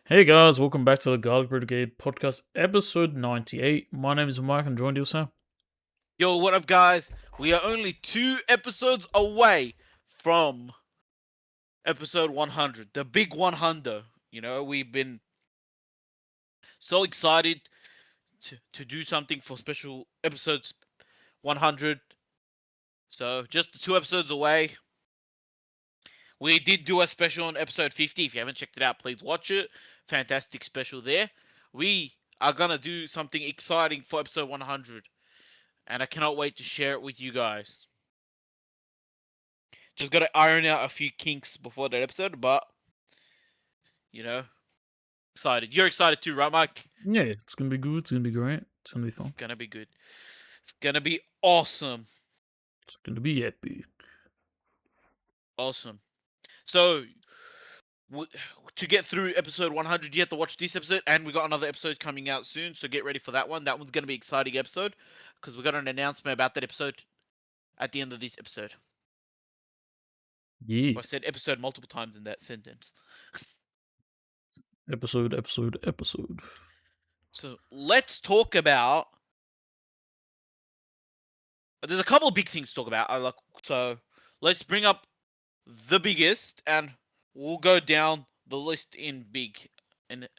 Hey guys, welcome back to the Brigade podcast, episode 98. My name is Mike. I'm joined here, Sam. Yo, what up, guys? We are only 2 episodes away from episode 100, the big 100. We've been so excited to do something for special episodes 100. So, just 2 episodes away. We did do a special on episode 50. If you haven't checked it out, please watch it. Fantastic special there. We are going to do something exciting for episode 100, and I cannot wait to share it with you guys. Just got to iron out a few kinks before that episode, but excited. You're excited too, right, Mike? Yeah, it's gonna be good. It's gonna be great. It's gonna be fun. It's gonna be good. It's gonna be awesome. It's gonna be epic. Awesome. So, to get through episode 100, you have to watch this episode, and we got another episode coming out soon. So get ready for that one. That one's gonna be an exciting episode because we got an announcement about that episode at the end of this episode. Yeah. I said episode multiple times in that sentence. Episode. So let's talk about. There's a couple of big things to talk about. So let's bring up the biggest, and we'll go down the list in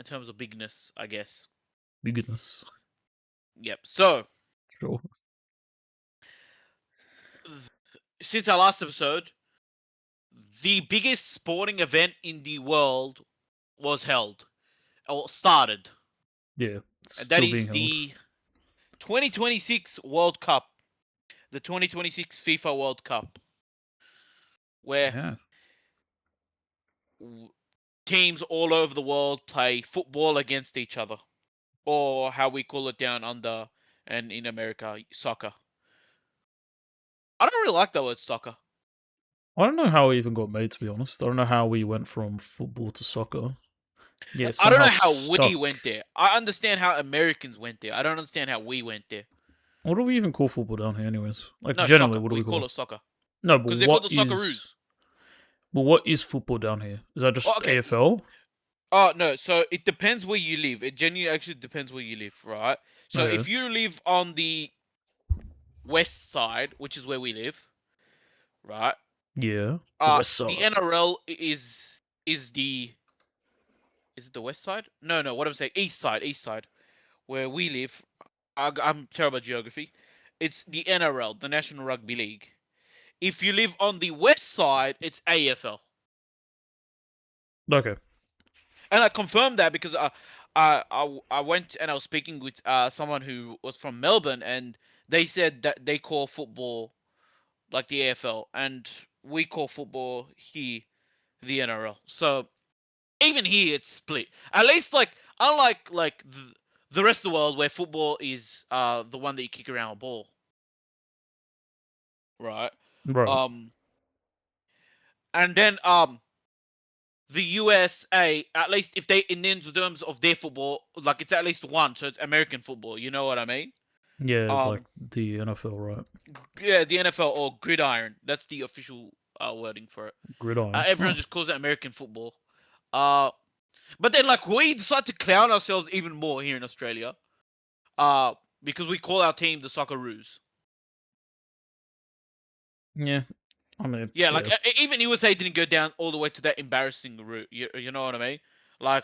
terms of bigness, I guess. Bigness. Yep. So, Sure. since our last episode, the biggest sporting event in the world was held, or started. Yeah. And that Still is being the 2026 World Cup, the 2026 FIFA World Cup, where teams all over the world play football against each other, or how we call it down under and in America, soccer. I don't really like that word soccer. I don't know how we even got made, to be honest. I don't know how we went from football to soccer. Yeah, I don't know somehow how we stuck. went there. I understand how Americans went there. I don't understand how we went there. What do we even call football down here, anyways? Like, No, generally, soccer. what do We we call call it soccer No, but because they call what the is. Socceroos. But what is football down here? Is that just Oh, okay. AFL? Oh no, so it depends where you live. It genuinely actually depends where you live, right? So Okay. if you live on the west side, which is where we live, right? Yeah. The west side. The NRL is the. Is it the west side? No. What I'm saying, east side, where we live. I'm terrible at geography. It's the NRL, the National Rugby League. If you live on the west side, it's AFL. Okay. And I confirmed that because I went and I was speaking with someone who was from Melbourne, and they said that they call football like the AFL, and we call football here the NRL. So even here, it's split. At least, unlike the rest of the world, where football is the one that you kick around a ball, right? Right. And then the USA, at least if they in terms of their football, like it's at least one, so it's American football. You know what I mean? Yeah, like the NFL, right? Yeah, the NFL or gridiron. That's the official wording for it. Gridiron. Everyone just calls it American football. But then we decide to clown ourselves even more here in Australia. Because we call our team the Socceroos. Yeah, I mean, Yeah, even USA didn't go down all the way to that embarrassing route. You know what I mean? Like,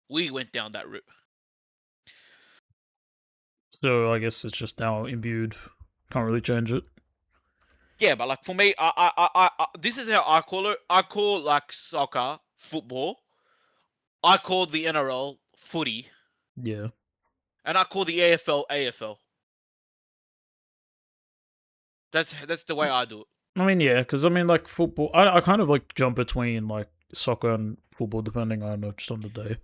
we went down that route. So I guess it's just now imbued. Can't really change it. Yeah, but like for me, I this is how I call it. I call like soccer football. I call the NRL footy. Yeah. And I call the AFL AFL. That's the way I do it. I mean, yeah, because I mean, like football, I kind of like jump between like soccer and football depending on just on the day.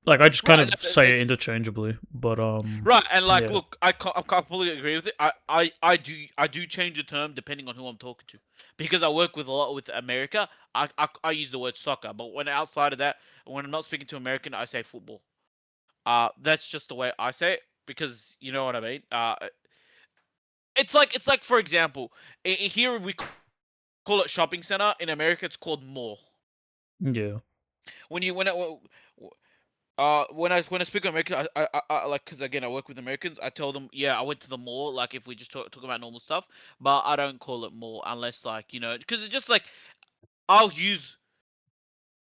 Like I just kind of say it interchangeably, but right, and yeah. look, I completely agree with it. I do change the term depending on who I'm talking to, because I work with a lot with America. I use the word soccer, but when outside of that, when I'm not speaking to American, I say football. That's just the way I say it, because you know what I mean. It's like for example, here we call it shopping center. In America, it's called mall. Yeah. when you when I speak to Americans, I like because again I work with Americans. I tell them, yeah, I went to the mall. Like if we just talk about normal stuff, but I don't call it mall unless like because it's just like I'll use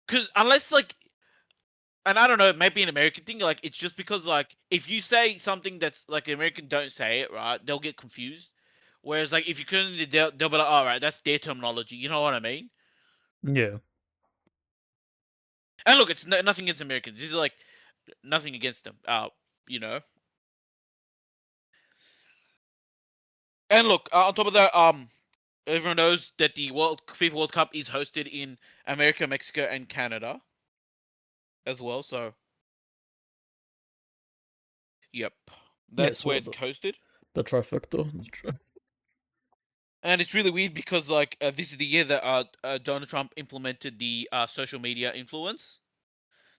because unless like and I don't know, maybe an American thing. Like it's just because like if you say something that's like the American don't say it right, they'll get confused. Whereas like if you couldn't, they'll be like, all right, that's their terminology. You know what I mean? Yeah. And look, it's nothing against Americans. This is like nothing against them. You know. And look, on top of that, everyone knows that the FIFA World Cup is hosted in America, Mexico, and Canada as well. So, yep, Yeah, that's where so it's hosted. the trifecta. And it's really weird because like this is the year that Donald Trump implemented the social media influence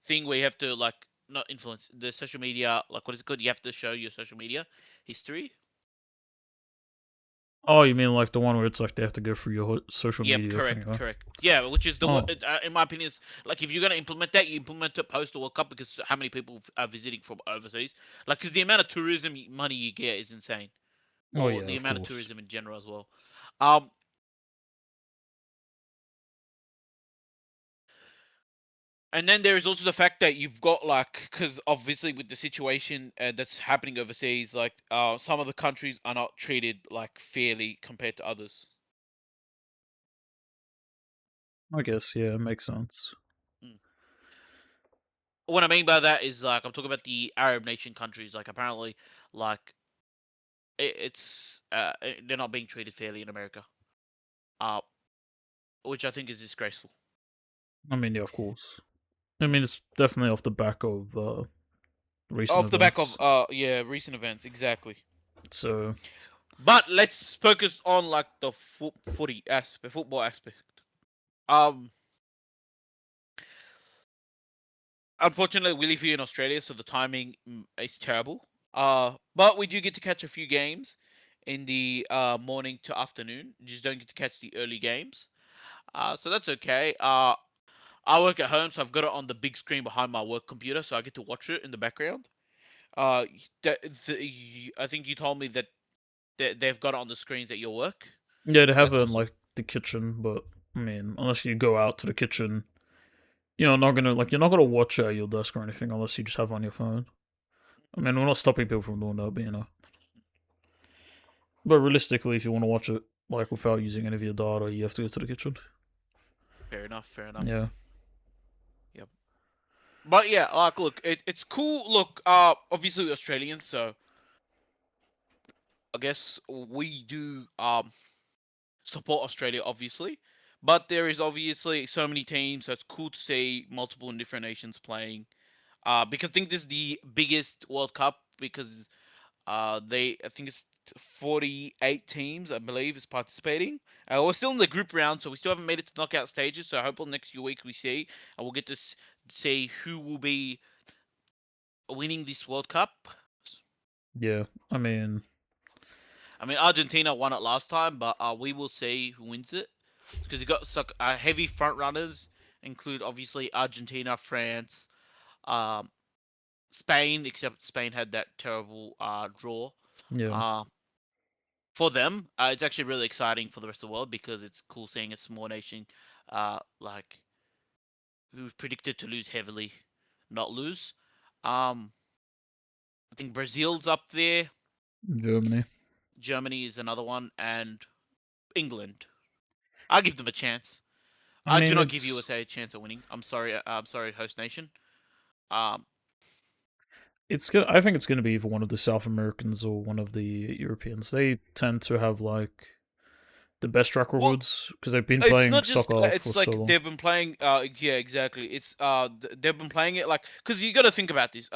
thing, where you have to like not influence the social media, like what is it called? You have to show your social media history. Oh, you mean like the one where it's like they have to go through your social Yep, media thing, correct, huh? correct. Yeah, which is the Oh, in my opinion is like if you're gonna implement that, you implement it post the World Cup because how many people are visiting from overseas? Like, because the amount of tourism money you get is insane, oh or yeah, the of amount of course. tourism in general as well. Um, and then there is also the fact that you've got like because obviously with the situation that's happening overseas, like some of the countries are not treated like fairly compared to others. I guess yeah, it makes sense. Mm. What I mean by that is like I'm talking about the Arab nation countries. Like apparently, like they're not being treated fairly in America, uh, which I think is disgraceful. I mean, yeah, of course. I mean, it's definitely off the back of recent Off the back of events. yeah recent events exactly. So But let's focus on like the football aspect. Um, Unfortunately, we live here in Australia, so the timing is terrible. But we do get to catch a few games in the morning to afternoon. You just don't get to catch the early games. So that's okay. I work at home, so I've got it on the big screen behind my work computer, so I get to watch it in the background. Uh, I think you told me that they've got it on the screens at your work. yeah, they So have that's it in awesome. like the kitchen, but I mean, unless you go out to the kitchen, you're not gonna watch it at your desk or anything unless you just have it on your phone. I mean, we're not stopping people from doing that, but But realistically, if you want to watch it like without using any of your data, you have to go to the kitchen. Fair enough. Fair enough. Yeah, Yep. But yeah, like, look, it's cool. Look, obviously we're Australians, so I guess we do support Australia, obviously. But there is obviously so many teams, so it's cool to see multiple and different nations playing. Because I think this is the biggest World Cup because I think it's 48 teams, I believe, is participating. We're still in the group round, so we still haven't made it to knockout stages. So I hope in the next few weeks we see, and we'll get to see who will be winning this World Cup. yeah. I mean, I mean, Argentina won it last time, but we will see who wins it because you got heavy front runners, include obviously Argentina, France, um, Spain. Except Spain had that terrible draw. yeah, Uh, for them, it's actually really exciting for the rest of the world because it's cool seeing a small nation, like who's predicted to lose heavily, not lose. Um, I think Brazil's up there. Germany. Germany is another one, and England. I'll give them a chance. I I do mean, not give it's USA a chance of winning. I'm sorry. I'm sorry, host nation. Um, it's good. I think it's gonna be either one of the South Americans or one of the Europeans. They tend to have like the best track well, records because they've been it's playing not just soccer that. for It's so like long. they've been playing. Yeah, exactly. It's they've been playing it like because you got to think about this.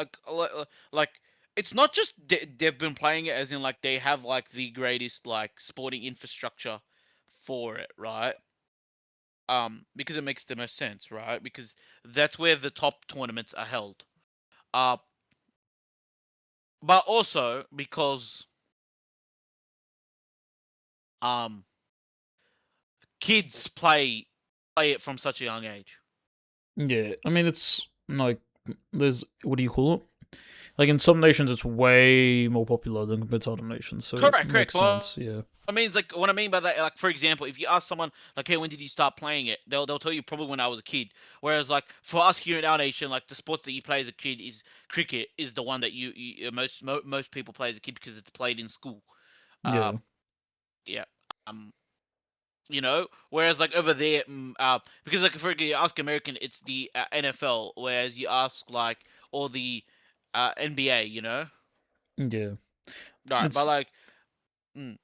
Like it's not just they've been playing it as in like they have like the greatest like sporting infrastructure for it, right? Because it makes the most sense, right? Because that's where the top tournaments are held. Uh, but also because um kids play it from such a young age. Yeah, I mean it's like there's what do you call it? Like in some nations, it's way more popular than compared to other nations, so it Correct, correct. makes Well, sense. Yeah, I mean, it's like what I mean by that. Like, for example, if you ask someone like, "Hey, when did you start playing it?" They'll tell you probably when I was a kid. Whereas, like for us here in our nation, like the sport that you play as a kid is cricket, is the one that most people play as a kid because it's played in school. Uh, yeah, yeah. Um, whereas like over there, because like for you ask American, it's the NFL, whereas you ask like or the NBA, yeah. right? But It's like,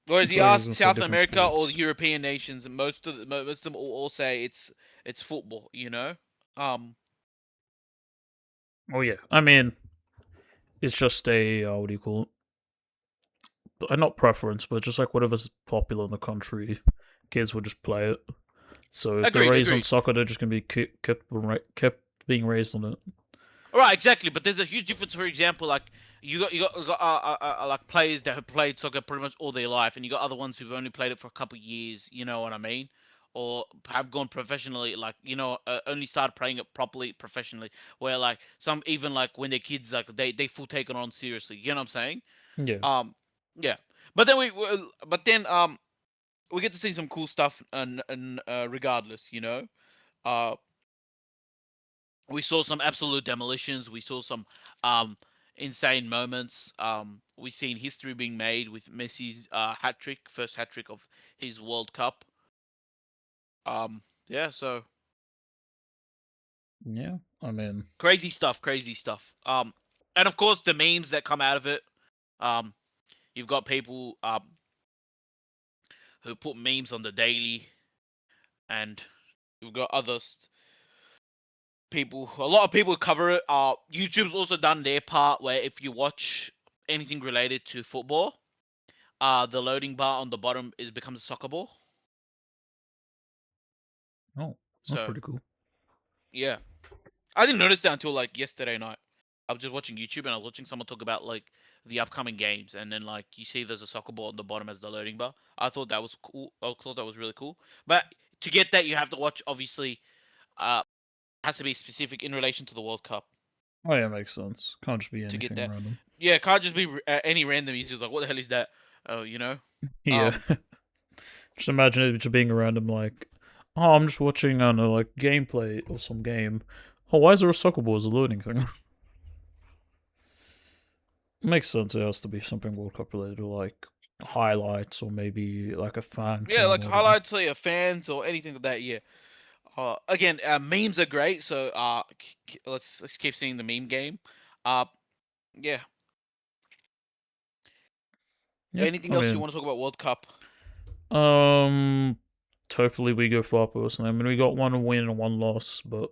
whereas you sorry, I was ask gonna say South different America or the sports. European nations, most of them all say it's football, Um, Oh yeah, I mean it's just a what do you call it? Not preference, but just like whatever's popular in the country, kids will just play it. So if they're agreed, raised on agreed. soccer, they're just gonna be kept being raised on it. Right, exactly. But there's a huge difference. For example, like you got like players that have played soccer pretty much all their life, and you got other ones who've only played it for a couple of years. You know what I mean? Or have gone professionally, like only started playing it properly professionally. Where like some even like when they're kids, like they full take it on seriously. You know what I'm saying? Yeah, Um, yeah. But then we get to see some cool stuff, and regardless, uh we saw some absolute demolitions. We saw some um, insane moments. We seen history being made with Messi's hat trick, first hat trick of his World Cup. Yeah, so yeah. I mean, crazy stuff, crazy stuff. And of course the memes that come out of it. Um, you've got people who put memes on the daily, and you've got people. A lot of people cover it. YouTube's also done their part where if you watch anything related to football, the loading bar on the bottom is becomes a soccer ball. oh, that's So pretty cool. yeah, I didn't notice that until like yesterday night. I was just watching YouTube and I was watching someone talk about like the upcoming games, and then like you see there's a soccer ball on the bottom as the loading bar. I thought that was cool. I thought that was really cool. But to get that, you have to watch. Obviously, has to be specific in relation to the World Cup Oh yeah, makes sense. Can't just be to get anything that. random. Yeah, it can't just be any random. He's just like, what the hell is that? Oh, Yeah, Um, just imagine it just being a random like, oh, I'm just watching on a like gameplay or some game. Oh, why is there a soccer ball as a loading thing? Makes sense. It has to be something World Cup related, or like highlights, or maybe like a fan yeah, cam like or whatever. highlights to your fans or anything like that. Yeah. Again, memes are great, so let's keep seeing the meme game. Uh, yeah. Yeah, Anything I else you mean, want to talk about World Cup? um, hopefully we go far personally. I mean, we got one win and one loss, but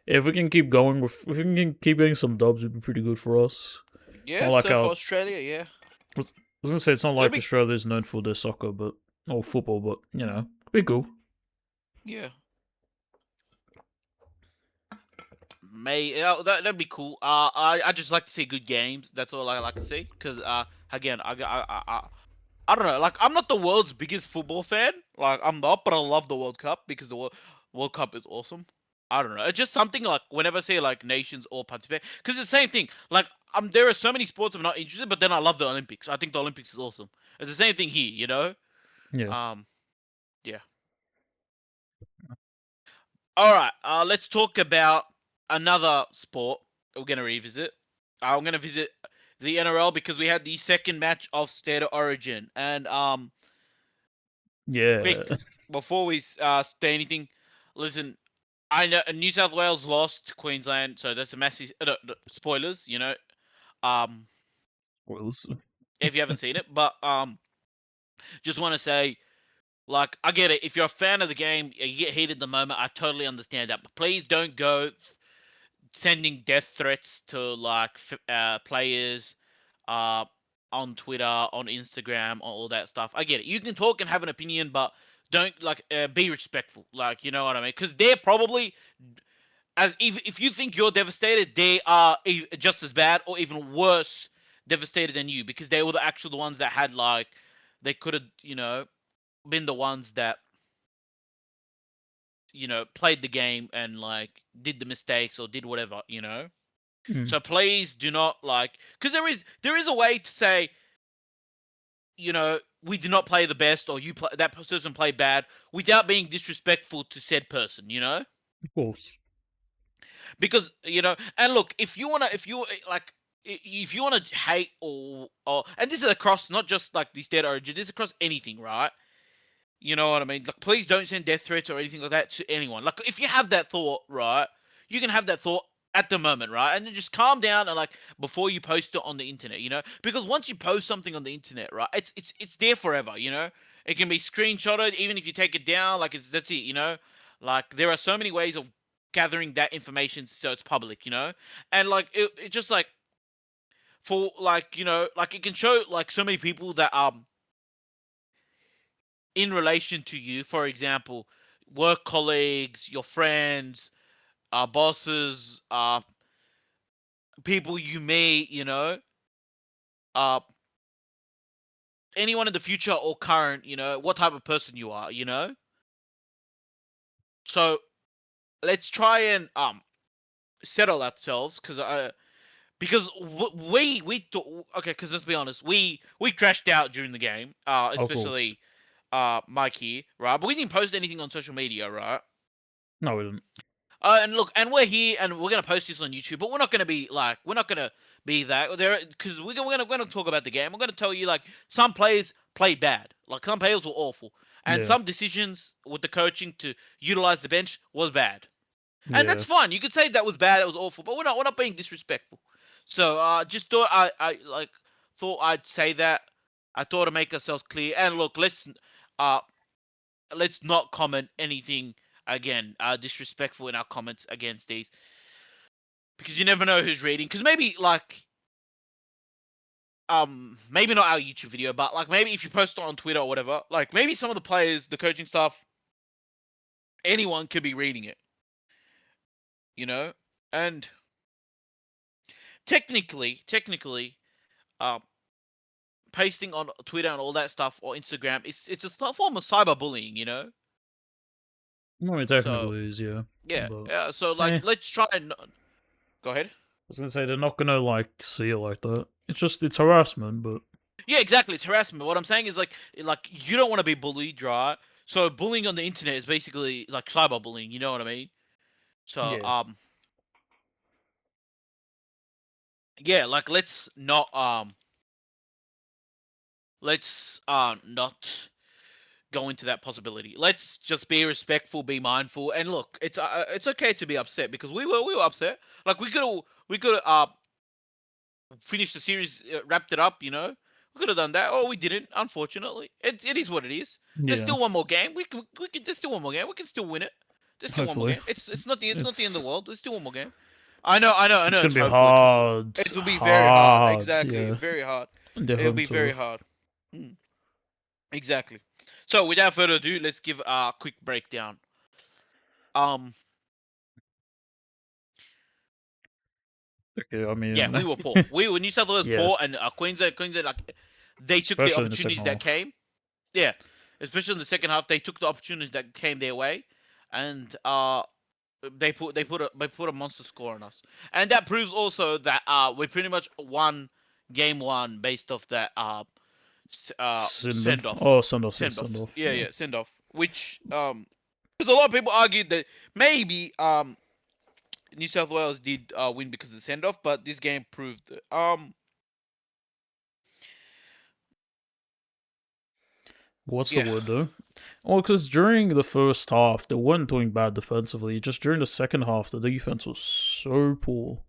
if we can keep going with, if we can keep getting some dubs, it'd be pretty good for us. It's not Yeah. like So for our. Australia, yeah, I was gonna say it's not it'll like be Australia's known for their soccer, but or football, but it'd be cool. yeah. May yeah, that'd be cool. I just like to see good games. That's all I like to see. Cause again, I don't know. Like, I'm not the world's biggest football fan. Like, I'm not, but I love the World Cup because the World Cup is awesome. I don't know. It's just something like whenever I see like nations all participate, because it's the same thing. Like, there are so many sports I'm not interested, but then I love the Olympics. I think the Olympics is awesome. It's the same thing here, Yeah, Um, yeah. All right. Let's talk about another sport we're gonna revisit. I'm gonna visit the NRL because we had the second match of State of Origin, and quick, yeah. before we say anything, listen. I know New South Wales lost to Queensland, so that's a massive spoilers. Um, Spoilers. if you haven't seen it, but just want to say, like, I get it. If you're a fan of the game, you get heated the moment. I totally understand that, but please don't go sending death threats to like players, uh, on Twitter, on Instagram, all that stuff. I get it. You can talk and have an opinion, but don't like be respectful. Like, you know what I mean? Because they're probably as if you think you're devastated, they are just as bad or even worse devastated than you because they were the actual ones that had like they could have been the ones that played the game and like did the mistakes or did whatever, you know. Mm. So please do not because there is a way to say, you know, we did not play the best or that person played bad without being disrespectful to said person, you know. Of course. Because and look, if you like if you want to hate or and this is across not just like this dead origin, this is across anything, right? You know what I mean? Like, please don't send death threats or anything like that to anyone. Like, if you have that thought, right, you can have that thought at the moment, right, and then just calm down and before you post it on the internet, you know, because once you post something on the internet, right, it's there forever, you know. It can be screenshotted, even if you take it down, like that's it, you know. Like, there are so many ways of gathering that information so it's public, you know, and it just for it can show so many people that in relation to you, for example, work colleagues, your friends, bosses, people you meet, you know, uh, anyone in the future or current, you know, what type of person you are, you know. So let's try and settle ourselves because okay, because let's be honest, we crashed out during the game, Of course. especially Mike here, right? But we didn't post anything on social media, right? No, we didn't. And look, and we're here, and we're gonna post this on YouTube, but we're not gonna be that there because we're gonna talk about the game. We're gonna tell you some players played bad, like some players were awful, and Yeah. some decisions with the coaching to utilize the bench was bad, and Yeah. that's fine. You could say that was bad, it was awful, but we're not being disrespectful. So just thought thought I'd say that. I thought to make ourselves clear, and look, uh let's not comment anything again disrespectful in our comments against these because you never know who's reading. Because maybe maybe not our YouTube video, but maybe if you post it on Twitter or whatever, maybe some of the players, the coaching staff, anyone could be reading it, you know. And technically, uh, pasting on Twitter and all that stuff or Instagram, it's a form of cyberbullying, you know. No, it So technically is, yeah. yeah, But yeah. So eh, let's try and go ahead. I was gonna say they're not gonna see it like that. It's harassment, but Yeah, exactly. It's harassment. What I'm saying is you don't want to be bullied, right? So bullying on the internet is basically like cyberbullying. You know what I mean? So yeah. yeah, let's not go into that possibility. Let's just be respectful, be mindful, and look, it's okay to be upset because we were upset. Like we could finished the series, wrapped it up. You know, we could have done that. Oh, we didn't. Unfortunately, it is what it is. There's Yeah. still one more game. We can. There's still one more game. We can still win it. There's still one more Hopefully. game. It's not the end of It's the world. There's still one more game. I it's know. gonna It's be hopefully because hard. it will be very hard. Hard, Exactly, yeah. very hard. They're It will home be very turf. hard. Mm, exactly. So without further ado, let's give a quick breakdown. Um, Okay, I yeah, mean we were poor. We were New South Wales yeah. poor, and Queensland they took the Especially in the second opportunities that half. came. Yeah, especially in the second half, they took the opportunities that came their way, and they put a monster score on us, and that proves also that we pretty much won game one based off that Send send off. off, Oh, send off, yeah, send send offs. off. Yeah, Yeah. yeah, send off. Which because a lot of people argued that maybe New South Wales did win because of the send off, but this game proved it. What's the Yeah. word though? Well, because during the first half, they weren't doing bad defensively. Just during the second half, the defense was so poor.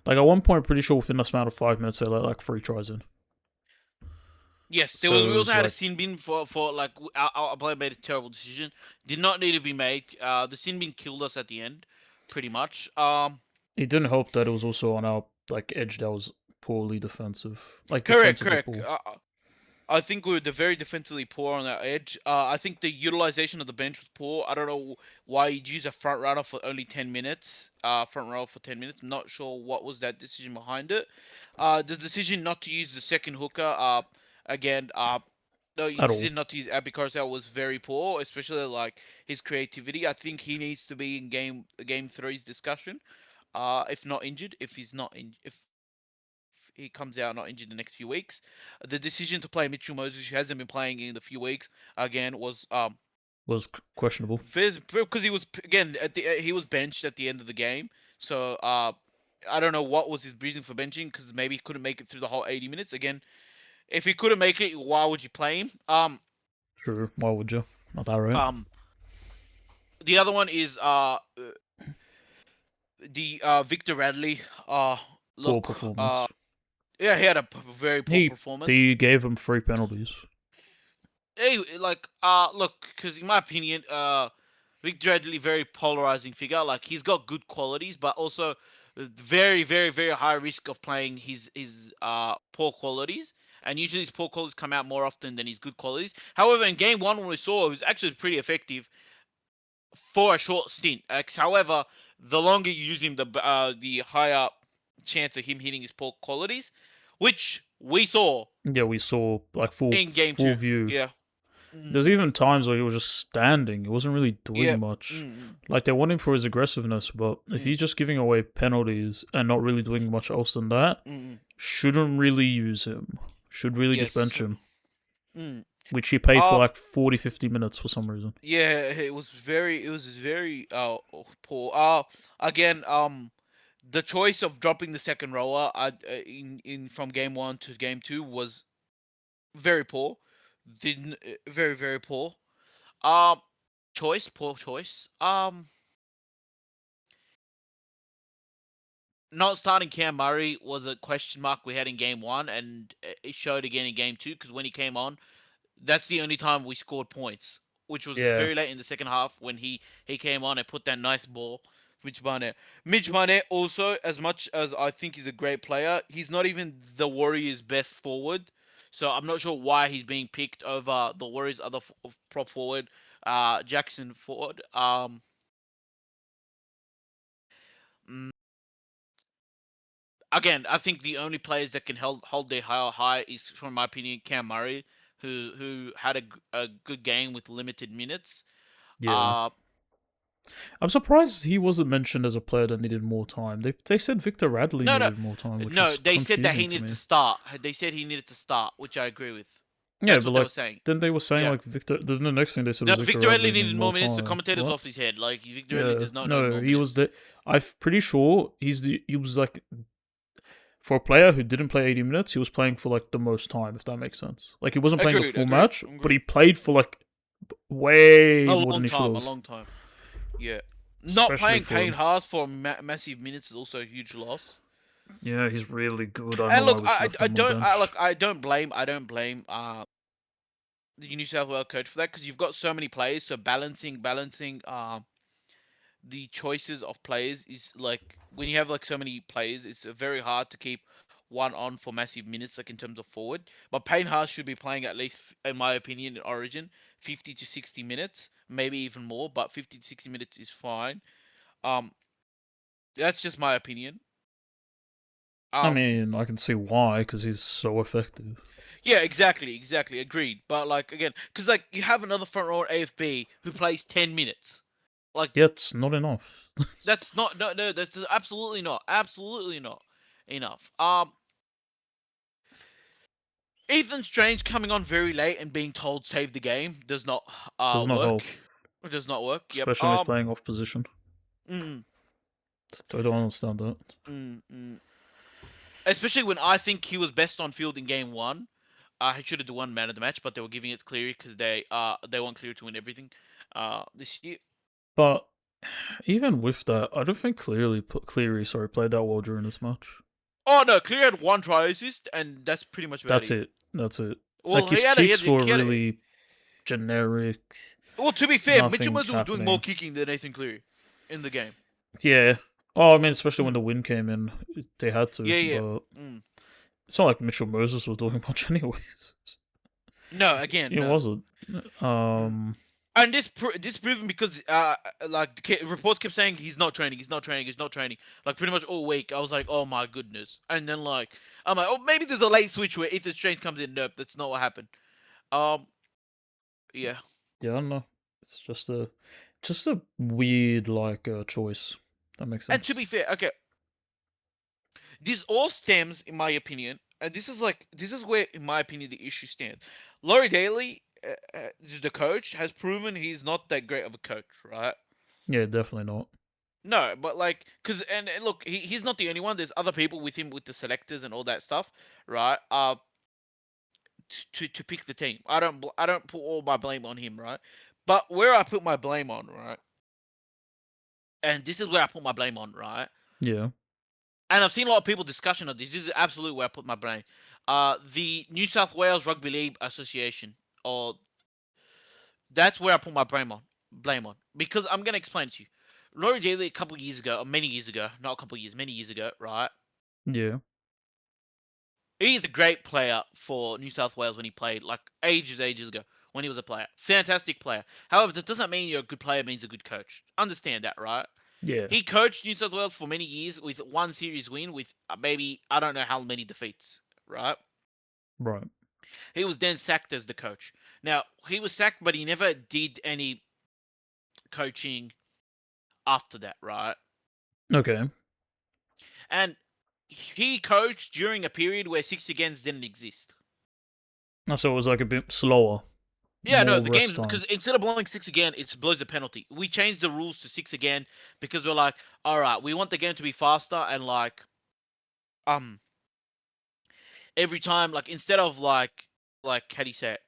Like, at one point, pretty sure within the span of 5 minutes, they let like 3 tries in. Yes, there was. So We it also was had a like, sin bin for our player made a terrible decision. Did not need to be made. The sin bin killed us at the end, pretty much. it didn't help that it was also on our edge that was poorly defensive. Like, Correct, defensively correct. poor. I think we were very defensively poor on our edge. I think the utilization of the bench was poor. I don't know why you'd use a front runner for only 10 minutes. Front row for 10 minutes. I'm not sure what was that decision behind it. The decision not to use the second hooker. Again. No, you at all. did not use Abby Carousel was very poor, especially like his creativity. I think he needs to be in game three's discussion. If not injured, if he comes out not injured the next few weeks, the decision to play Mitchell Moses, who hasn't been playing in the few weeks, again was Was questionable. because he was again he was benched at the end of the game. So I don't know what was his reason for benching because maybe he couldn't make it through the whole 80 minutes. Again, if he couldn't make it, why would you play him? Sure, why would you? Not that right. Um, the other one is the Victor Radley. Poor Look, performance. yeah, he had a very poor performance. They gave him 3 penalties. Hey, like, look, because in my opinion, Victor Radley very polarizing figure. Like, he's got good qualities, but also very, very, very high risk of playing his poor qualities. And usually his poor qualities come out more often than his good qualities. However, in game one, when we saw, it was actually pretty effective for a short stint. However, the longer you use him, the higher chance of him hitting his poor qualities, which we saw Yeah, we saw like in game full two. view. Yeah. There's even times where he was just standing. He wasn't really doing Yeah. much. Mm, Like they want him for his aggressiveness, but if Mm. he's just giving away penalties and not really doing much else than that, mm, shouldn't really use him. Should really just yes. bench him. Mm. Which he paid for Uh, like 40, 50 minutes for some reason. yeah, it was very poor. Again, the choice of dropping the second rower in from game one to game two was very poor. Didn't very very poor. Um, poor choice. Not starting Cam Murray was a question mark we had in game one, and it showed again in game two because when he came on, that's the only time we scored points, which was Yeah. very late in the second half when he came on and put that nice ball. Mitch Barnett. Mitch Barnett also, as much as I think he's a great player, he's not even the Warriors' best forward. So I'm not sure why he's being picked over the Warriors' other prop forward, Jackson Ford. Mm, Again, I think the only players that can hold their high is, from my opinion, Cam Murray, who had a good game with limited minutes. Yeah. Uh, I'm surprised he wasn't mentioned as a player that needed more time. They said Victor Radley no, no, needed more time, which no. was They said that confusing he to needed to me. start. They said he needed to start, which I agree with. Yeah, That's but what they were like saying. then they were saying Yeah. like Victor. Then the next thing they said No, was Victor Victor Radley Radley needed needed more more minutes. The time. commentators What? off his head. Like Victor Radley Yeah, does not need no, more he was minutes. the. I'm pretty sure he was like for a player who didn't play 80 minutes, he was playing for like the most time, if that makes sense. Like he wasn't playing the Agreed. full Agreed. match, but he Agreed. played for like way A more than long he should time. A have, long time. Yeah. Not especially playing for Payne him. Haas for massive minutes is also a huge loss. Yeah, he's really good. I don't know And why look, we just left him on the bench. I don't blame the New South Wales coach for that because you've got so many players. So balancing the choices of players is like when you have like so many players, it's very hard to keep one on for massive minutes, like in terms of forward. But Payne Haas should be playing at least, in my opinion, in Origin, 50 to 60 minutes, maybe even more. But 50 to 60 minutes is fine. Um, that's just my opinion. I Um, mean, I can see why because he's so effective. yeah, exactly, agreed. But like again, because like you have another front row AFB who plays 10 minutes. Like Yet not enough. that's not no, that's absolutely not enough. Ethan Strange coming on very late and being told save the game does not Does not work. help, It does not work. Yep. especially when he's playing off position. Mm, I don't understand that. mm, mm. Especially when I think he was best on field in game one. He should have won man of the match, but they were giving it to Cleary because they want Cleary to win everything. This year. But even with that, I don't think Cleary played that well during this match. Oh no, Cleary had one try assist, and that's pretty much about That's it. That's it. Well, Like his he had kicks were he had really generic. well, to be fair, Mitchell Nothing Moses was doing more happening. kicking than Nathan Cleary in the game. Yeah. Oh, I mean, especially when the wind came in, they had to. Yeah. But Mm. it's not like Mitchell Moses was doing much, anyways. No, again, It no. wasn't. And this proven because like reports kept saying he's not training. Like pretty much all week. I was like, oh my goodness. And then like I'm like, oh maybe there's a late switch where Ethan Strange comes in. Nope, that's not what happened. Um, yeah. Yeah, I don't know. It's just a weird like choice. That makes And to sense. be fair, okay, this all stems, in my opinion, and this is where, in my opinion, the issue stands. Laurie Daly, the coach, has proven he's not that great of a coach, right? Yeah, definitely not. No, but like, and look, he's not the only one. There's other people with him with the selectors and all that stuff, right? To pick the team. I don't put all my blame on him, right? But where I put my blame on, right? And this is where I put my blame on, right? Yeah, And I've seen a lot of people discussion of this. This is absolutely where I put my blame. The New South Wales Rugby League Association, or that's where I put my blame on, because I'm gonna explain it to you. Laurie Daly a couple of years ago, or many years ago, not a couple of years, many years ago, right? yeah, He's a great player for New South Wales when he played, like ages ago when he was a player. Fantastic player. However, that doesn't mean you're a good player means a good coach. Understand that, right? yeah. He coached New South Wales for many years with one series win with maybe I don't know how many defeats, right? Right. He was then sacked as the coach. Now, he was sacked, but he never did any coaching after that, right? Okay. And he coached during a period where six agains didn't exist. So it was like a bit slower, Yeah, no, more the rest game, time. because instead of blowing six again, it blows a penalty. We changed the rules to six again because we're like, all right, we want the game to be faster and um, every time, like instead of like how do you say it?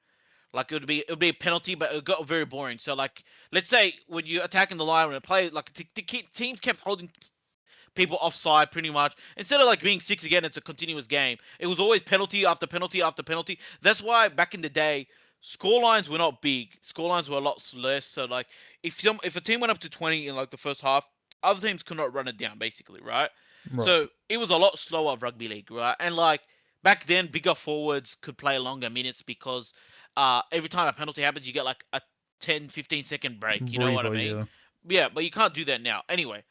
Like it would be a penalty, but it got very boring. So like, let's say when you're attacking the line, when a play like teams kept holding people offside pretty much. Instead of like being six again, it's a continuous game. It was always penalty after penalty after penalty. That's why back in the day, score lines were not big. Score lines were a lot less. So like, if a team went up to 20 in like the first half, other teams could not run it down, basically, right? Right. So it was a lot slower rugby league, right? And like back then, bigger forwards could play longer minutes because every time a penalty happens, you get like a 10-15 second break. You know what I Breather. mean? Yeah. Yeah, but you can't do that now. Anyway,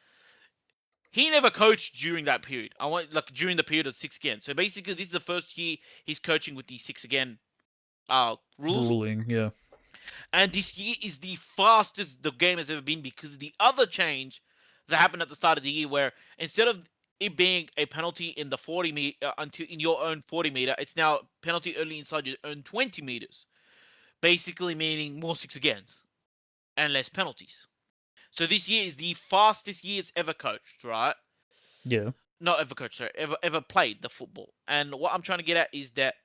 he never coached during that period. I want like during the period of six again. So basically, this is the first year he's coaching with the six again rules, Ruling. Yeah. and this year is the fastest the game has ever been because of the other change that happened at the start of the year, where instead of it being a penalty in the 40 meter until in your own 40 meter, it's now penalty only inside your own 20 meters. Basically, meaning more six agains and less penalties. So this year is the fastest year it's ever coached, right? Yeah. Not ever coached, sorry, ever played the football. And what I'm trying to get at is that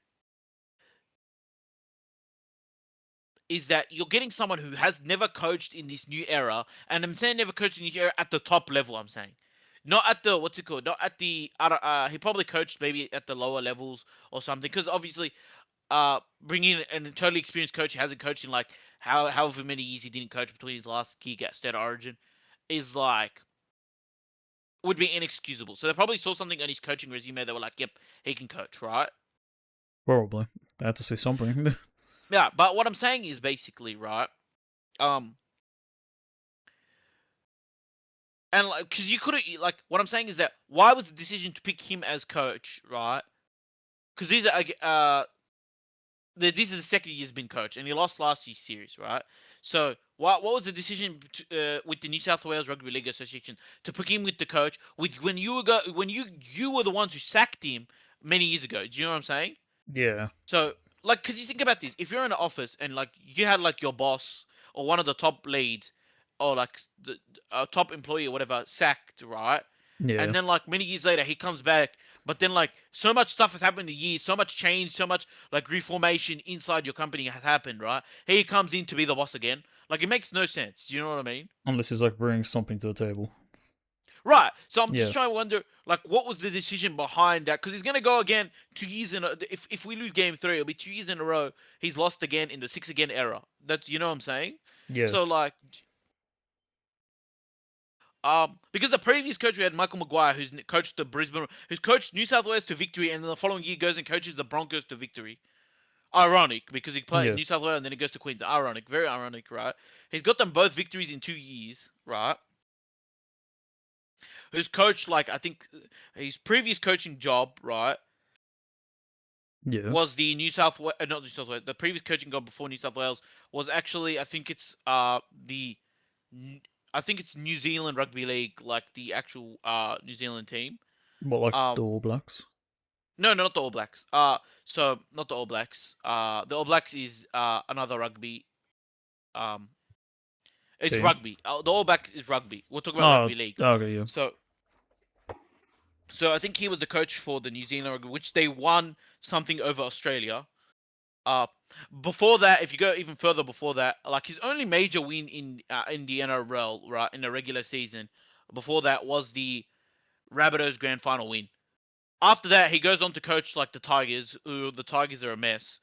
you're getting someone who has never coached in this new era, and I'm saying never coached in this era at the top level. I'm saying, not at the what's it called? Not at the he probably coached maybe at the lower levels or something. Because obviously, bringing in a totally experienced coach who hasn't coached in like however many years he didn't coach between his last gig at State Origin is like would be inexcusable. So they probably saw something on his coaching resume. They were like, "Yep, he can coach, right?" Probably. I had to say something. Yeah, but what I'm saying is basically right. Um, and like, because you could have like, what I'm saying is that why was the decision to pick him as coach, right? Because these are this is the second year he's been coach, and he lost last year's series, right? So what was the decision with the New South Wales Rugby League Association to put him with the coach with when you were the ones who sacked him many years ago? Do you know what I'm saying? Yeah. So, like, because you think about this, if you're in an office and like you had like your boss or one of the top leads or like the top employee or whatever sacked, right? Yeah. And then like many years later he comes back, but then like so much stuff has happened in years, so much change, so much like reformation inside your company has happened, right? He comes in to be the boss again. Like it makes no sense. Do you know what I mean? Unless he's like bringing something to the table. Right. So I'm just Yeah. trying to wonder, like, what was the decision behind that? Because he's going to go again 2 years in. If we lose game three, it'll be 2 years in a row. He's lost again in the six again era. That's you know what I'm saying. Yeah. So like, because the previous coach we had Michael Maguire, who's coached the Brisbane, who's coached New South Wales to victory, and then the following year goes and coaches the Broncos to victory. Ironic because he played Yeah. New South Wales and then he goes to Queensland. Ironic, very ironic, right? He's got them both victories in 2 years, right? Who's coached like I think his previous coaching job, right? Yeah. was the not New South Wales, the previous coaching job before New South Wales was actually, I think it's the I think it's New Zealand Rugby League, like the actual New Zealand team. What, like the Um, All Blacks no, not the All Blacks. So not the All Blacks. The All Blacks is another rugby. Um, it's team? rugby. The All Blacks is rugby. We're talking about Oh, rugby league. okay, yeah. So I think he was the coach for the New Zealand rugby, which they won something over Australia. Uh, Before that, if you go even further before that, like his only major win in the NRL, right, in the regular season, before that was the Rabbitohs grand final win. After that, he goes on to coach like the Tigers, who the Tigers are a mess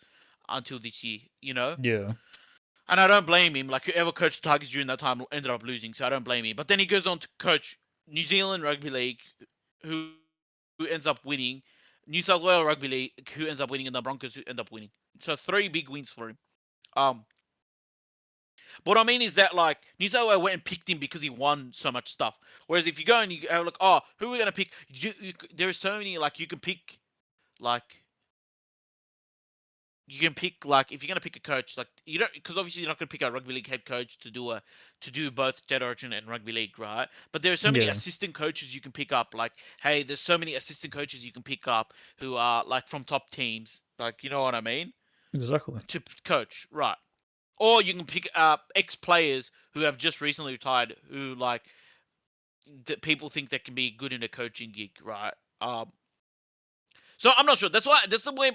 until this year, you know. Yeah. And I don't blame him. Like whoever coached the Tigers during that time ended up losing, so I don't blame him. But then he goes on to coach New Zealand Rugby League, who ends up winning, New South Wales Rugby League, who ends up winning, and the Broncos, who end up winning. So 3 big wins for him. Um, but what I mean is that like New South Wales went and picked him because he won so much stuff. Whereas if you go and you have like, oh, who are we gonna pick? There are so many like you can pick, like you can pick like if you're gonna pick a coach, like you don't, because obviously you're not gonna pick a rugby league head coach to do both Jet Origin and rugby league, right? But there are so many Yeah. assistant coaches you can pick up. Like, hey, there's so many assistant coaches you can pick up who are like from top teams. Like, you know what I mean? Exactly. To coach, right? Or you can pick up ex players who have just recently retired, who like that people think that can be good in a coaching gig, right? So I'm not sure. That's the blame.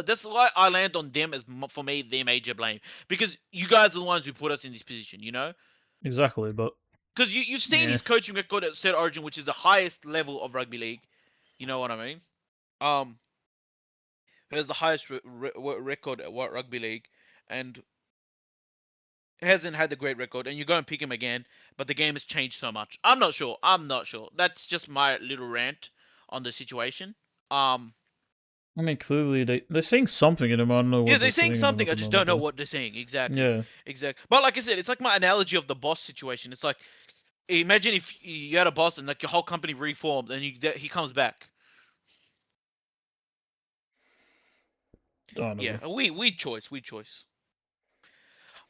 That's why I land on them as for me their major blame, because you guys are the ones who put us in this position, you know. Exactly, but Because you've seen yeah. his coaching record at State Origin, which is the highest level of rugby league. You know what I mean? Um, he has the highest record at rugby league, and hasn't had a great record. And you go and pick him again, but the game has changed so much. I'm not sure. I'm not sure. That's just my little rant on the situation. Um, I mean, clearly they're saying something in him. I don't know Yeah, what they're they're saying saying in him something. at I the just moment, don't know though. what they're saying exactly. Yeah. Exactly. But like I said, it's like my analogy of the boss situation. It's like imagine if you had a boss and like your whole company reformed and he comes back. I don't know, bro. Yeah, we choice, we choice.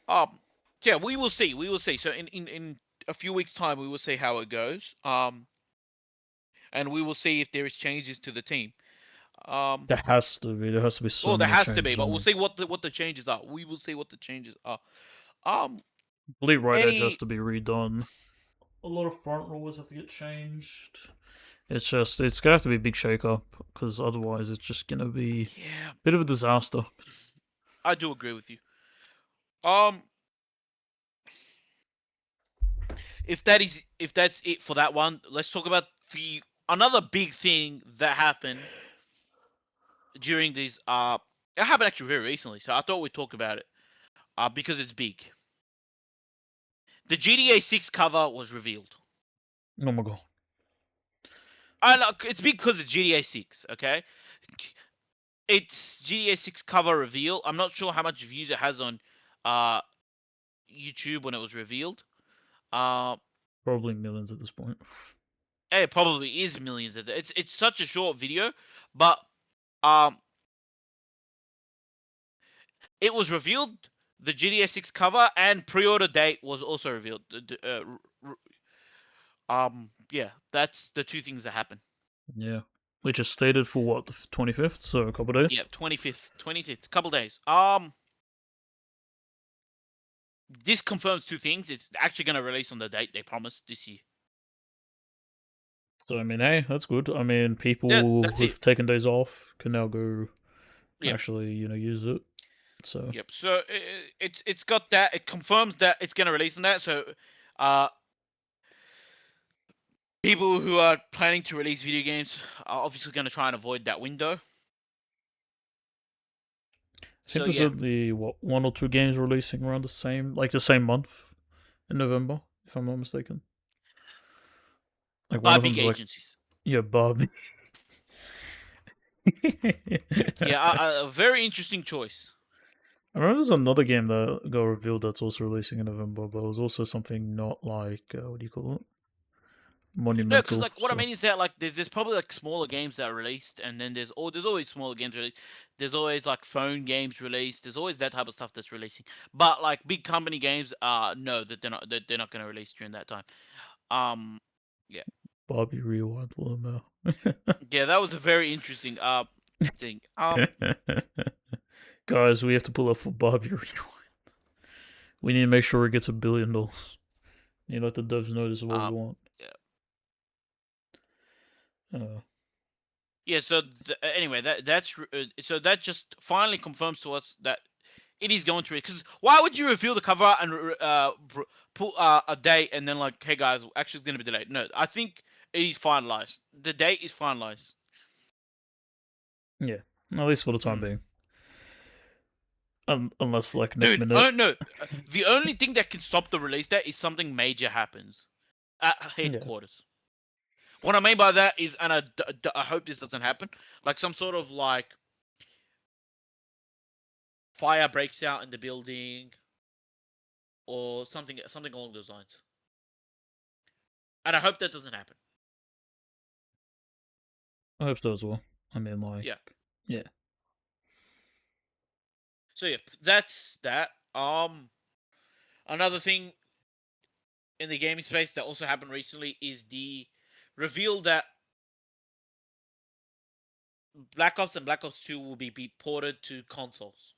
Um, yeah, we will see. We will see. So in a few weeks' time, we will see how it goes. And we will see if there is changes to the team. Um, There has to be. There has to be well, so there many has to be, changes but on we'll them. see what the changes are. We will see what the changes are. Um, Bleed right edge has any to be redone. A lot of front rollers have to get changed. It's gonna have to be a big shake up, because otherwise it's just gonna be yeah, a bit of a disaster. I do agree with you. Um, if that's it for that one, let's talk about the another big thing that happened during these. It happened actually very recently, so I thought we'd talk about it. Because it's big. The GTA 6 cover was revealed. Oh my god. I look, it's big because it's GTA 6. Okay, it's GTA 6 cover reveal. I'm not sure how much views it has on uh YouTube when it was revealed. Uh, Probably millions at this point. it probably is millions. It's such a short video, but um it was revealed. The GTA 6 cover and pre-order date was also revealed. Yeah, that's the two things that happened. Yeah. Which is stated for what, the 25th? So a couple Yeah, days? 25th, couple days. This confirms two things. It's actually going to release on the date they promised this year. So, I mean, hey, that's good. I mean, Yeah, people that's it. who've taken days off can now go Yep. actually, use it. So, Yep. So it's got that. It confirms that it's going to release on that. So, uh, people who are planning to release video games are obviously going to try and avoid that window. I think So there's yeah, only, what, one or two games releasing around the same month in November, if I'm not mistaken. Like, one by of big them's like, agencies. yeah, Barbie. Yeah, a very interesting choice. I remember there's another game that got revealed that's also releasing in November, but it was also something not like, what do you call it? No, because monumental. like what I So mean is that like there's probably like smaller games that are released, and then there's always smaller games released. There's always like phone games released. There's always that type of stuff that's releasing. But like big company games, no, that they're not going to release during that time. Yeah, Barbie Rewind Limo. yeah, that was a very interesting thing. Guys, we have to pull up for Barbie Rewind. We need to make sure it gets $1 billion. You know, let the devs know this is what we want. Yeah. Uh, Yeah. So anyway, that's so that just finally confirms to us that it is going to. Because why would you reveal the cover art and put a date and then like, hey guys, actually it's going to be delayed? No, I think it is finalized. The date is finalized. yeah, at least for the time Mm. being. Unless like next Dude, minute. oh no, the only thing that can stop the release date is something major happens at Yeah. headquarters. What I mean by that is, and I hope this doesn't happen, like some sort of like fire breaks out in the building or something along those lines. And I hope that doesn't happen. I hope so as well. I mean, like, Yeah. yeah. So yeah, that's that. Another thing in the gaming space that also happened recently is the reveal that Black Ops and Black Ops 2 will be ported to consoles.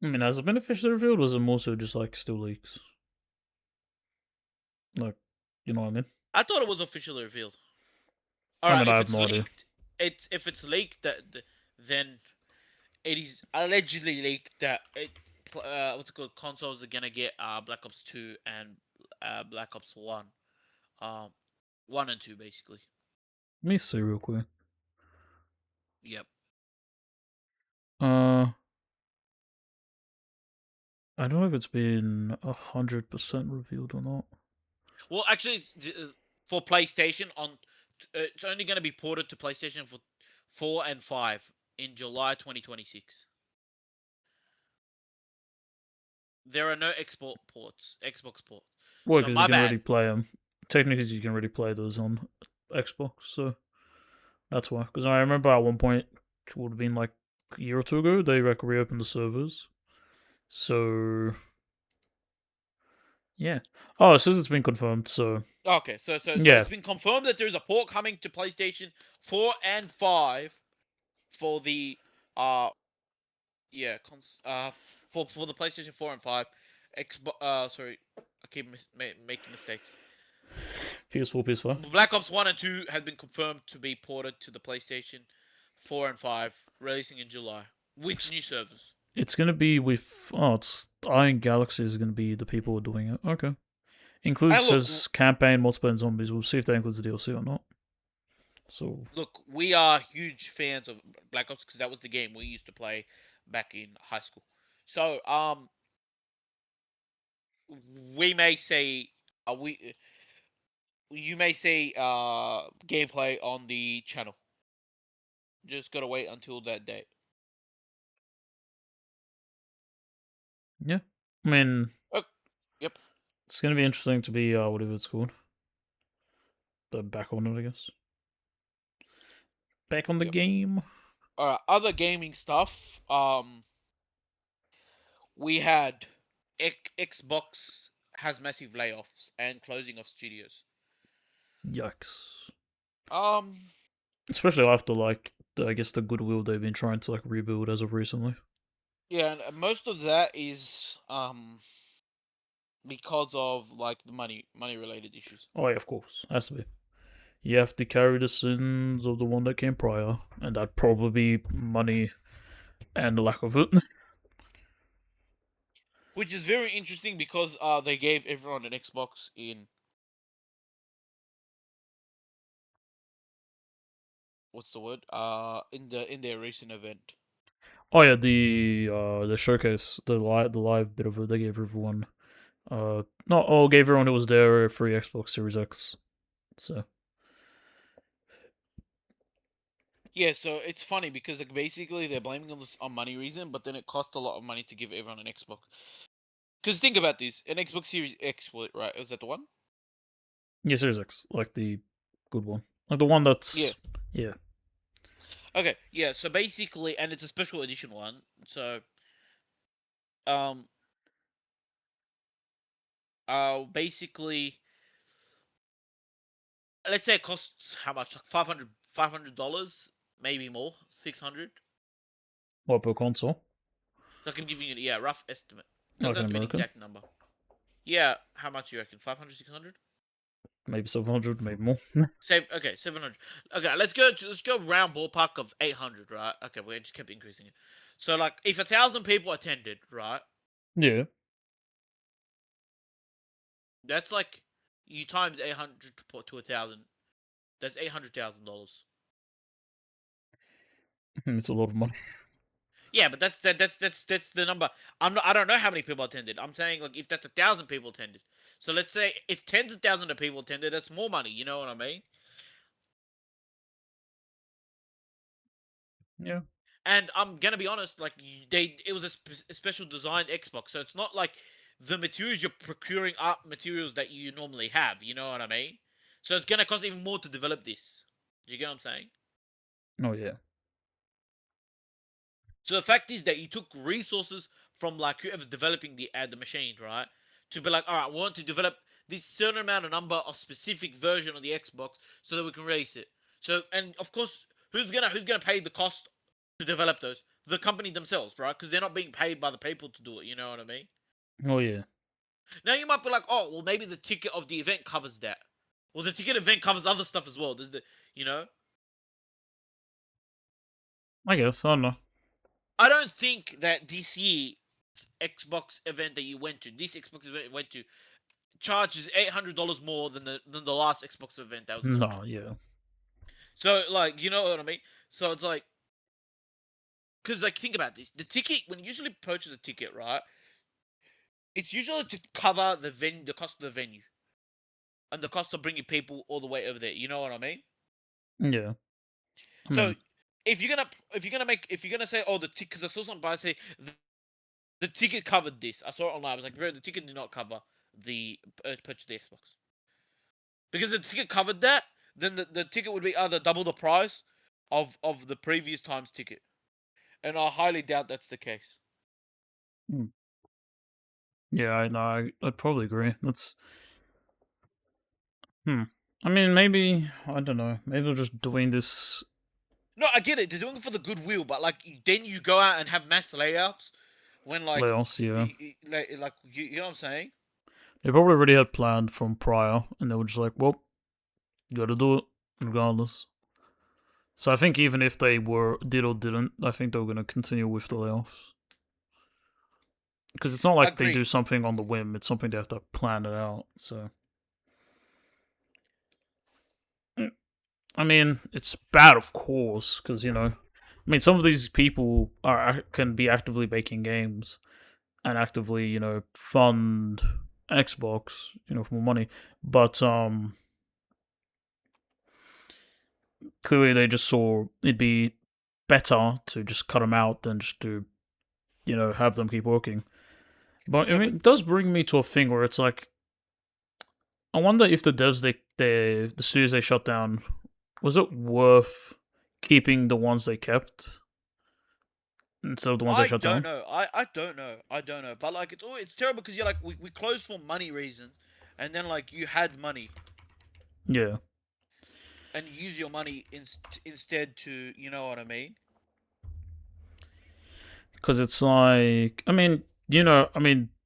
I mean, has it been officially revealed, or is it more so just like still leaks? Like, you know what I mean? I thought it was officially revealed. All I right, mean, I if have it's no idea. leaked, if it's leaked then it is allegedly leaked that what's it called, consoles are gonna get Black Ops 2 and Black Ops 1, um 1 and 2 basically. Let me see real quick. Yep. Uh, I don't know if it's been 100% revealed or not. Well, actually, it's for PlayStation it's only going to be ported to PlayStation for 4 and 5 in July 2026. There are no export ports, Xbox ports. Well, So because you my can bad. already play them. Technically, you can already play those on Xbox, so that's why. Because I remember at one point, it would have been like a year or two ago, they like reopened the servers. So yeah. Oh, it says it's been confirmed. So Okay, so yeah, it's been confirmed that there's a port coming to PlayStation 4 and 5 for the yeah, for the PlayStation 4 and 5. Xbox sorry, I keep making mistakes. PS4, PS5. Black Ops 1 and 2 has been confirmed to be ported to the PlayStation 4 and 5, releasing in July with new servers. It's gonna be with it's Iron Galaxy is gonna be the people who are doing it. Okay. Includes And says campaign, multiplayer, and zombies. We'll see if that includes the DLC or not. So we are huge fans of Black Ops because that was the game we used to play back in high school. So, we may say, we you may see gameplay on the channel. Just gotta wait until that date. yeah, I mean, Oh, yep. it's gonna be interesting to be whatever it's called. The back on it, I guess. Back on the Yep. game. Other gaming stuff. We had Xbox has massive layoffs and closing of studios. Yikes. Um, Especially after like I guess the goodwill they've been trying to like rebuild as of recently. yeah, and most of that is because of like the money related issues. Oh yeah, of course, has to be. You have to carry the sins of the one that came prior, and that'd probably be money and the lack of it. Which is very interesting because they gave everyone an Xbox in what's the word? In their recent event. Oh yeah, the showcase, the live bit of it, they gave everyone not all gave everyone who was there a free Xbox Series X. So Yeah, so it's funny because like basically they're blaming on this on money reason, but then it cost a lot of money to give everyone an Xbox. Because think about this, an Xbox Series X, right? Is that the one? Yeah, Series X, like the good one, like the one Yeah. that's yeah. Okay. Yeah. So basically, and it's a special edition one. So um basically, let's say it costs how much? Like $500, maybe more, 600. What per console? So I can give you a rough estimate. Like Doesn't in have to be an America, exact number. Yeah, how much you reckon? 500, 600? maybe 700, maybe more. Save. Okay, 700. Okay, let's go round ballpark of 800, right? Okay, we just kept increasing it. So like, if 1,000 people attended, right? Yeah, That's like you times 800 to 1,000. That's $800,000. it's a lot of money. Yeah, but that's the number. I don't know how many people attended. I'm saying like if that's 1,000 people attended. So let's say if tens of thousands of people attended, that's more money. You know what I mean? Yeah. And I'm gonna be honest, like it was a special designed Xbox, so it's not like the materials you're procuring are materials that you normally have. You know what I mean? So it's gonna cost even more to develop this. Do you get what I'm saying? Oh yeah. So the fact is that you took resources from like whoever's developing the machine, right? To be like, all right, we want to develop this certain amount of number of specific version of the Xbox so that we can release it. So and of course, who's gonna pay the cost to develop those? The company themselves, right? Because they're not being paid by the people to do it. You know what I mean? Oh yeah. Now you might be like, oh, well, maybe the ticket of the event covers that. Well, the ticket event covers other stuff as well. There's the, you know, I guess I don't know. I don't think that this year's Xbox event that you went to, this Xbox event you went to, charges $800 more than the last Xbox event that was gone to. No, yeah. So like, you know what I mean? So it's like, because like think about this, the ticket when you usually purchase a ticket, right? It's usually to cover the cost of the venue, and the cost of bringing people all the way over there. You know what I mean? Yeah. I So mean, if you're gonna say, oh, the ticket, because I saw something by say the ticket covered this. I saw it online. I was like, bro, the ticket did not cover the purchase of the Xbox. Because if the ticket covered that, then the ticket would be either double the price of the previous time's ticket. And I highly doubt that's the case. hmm. Yeah, I know. I'd probably agree. That's hmm. I mean, maybe I don't know. Maybe they're just doing this No, I get it. They're doing it for the goodwill, but like then you go out and have mass layouts when like layoffs. Yeah, like you know what I'm saying? they probably already had planned from prior, and they were just like, "Well, got to do it regardless." So I think even if they were did or didn't, I think they were going to continue with the layoffs because it's not like they do Agreed. something on the whim. It's something they have to plan it out. So I mean, it's bad, of course, because I mean, some of these people can be actively making games and actively, fund Xbox, for more money, but clearly they just saw it'd be better to just cut them out than just to, have them keep working. But I No, mean, but it does bring me to a thing where it's like, I wonder if the devs the studios they shut down, was it worth keeping the ones they kept instead of the ones they I shut don't down? know. I don't know. I don't know. But like it's terrible because you're like we closed for money reasons, and then like you had money Yeah, and you use your money instead to you know what I mean. because it's like, I mean,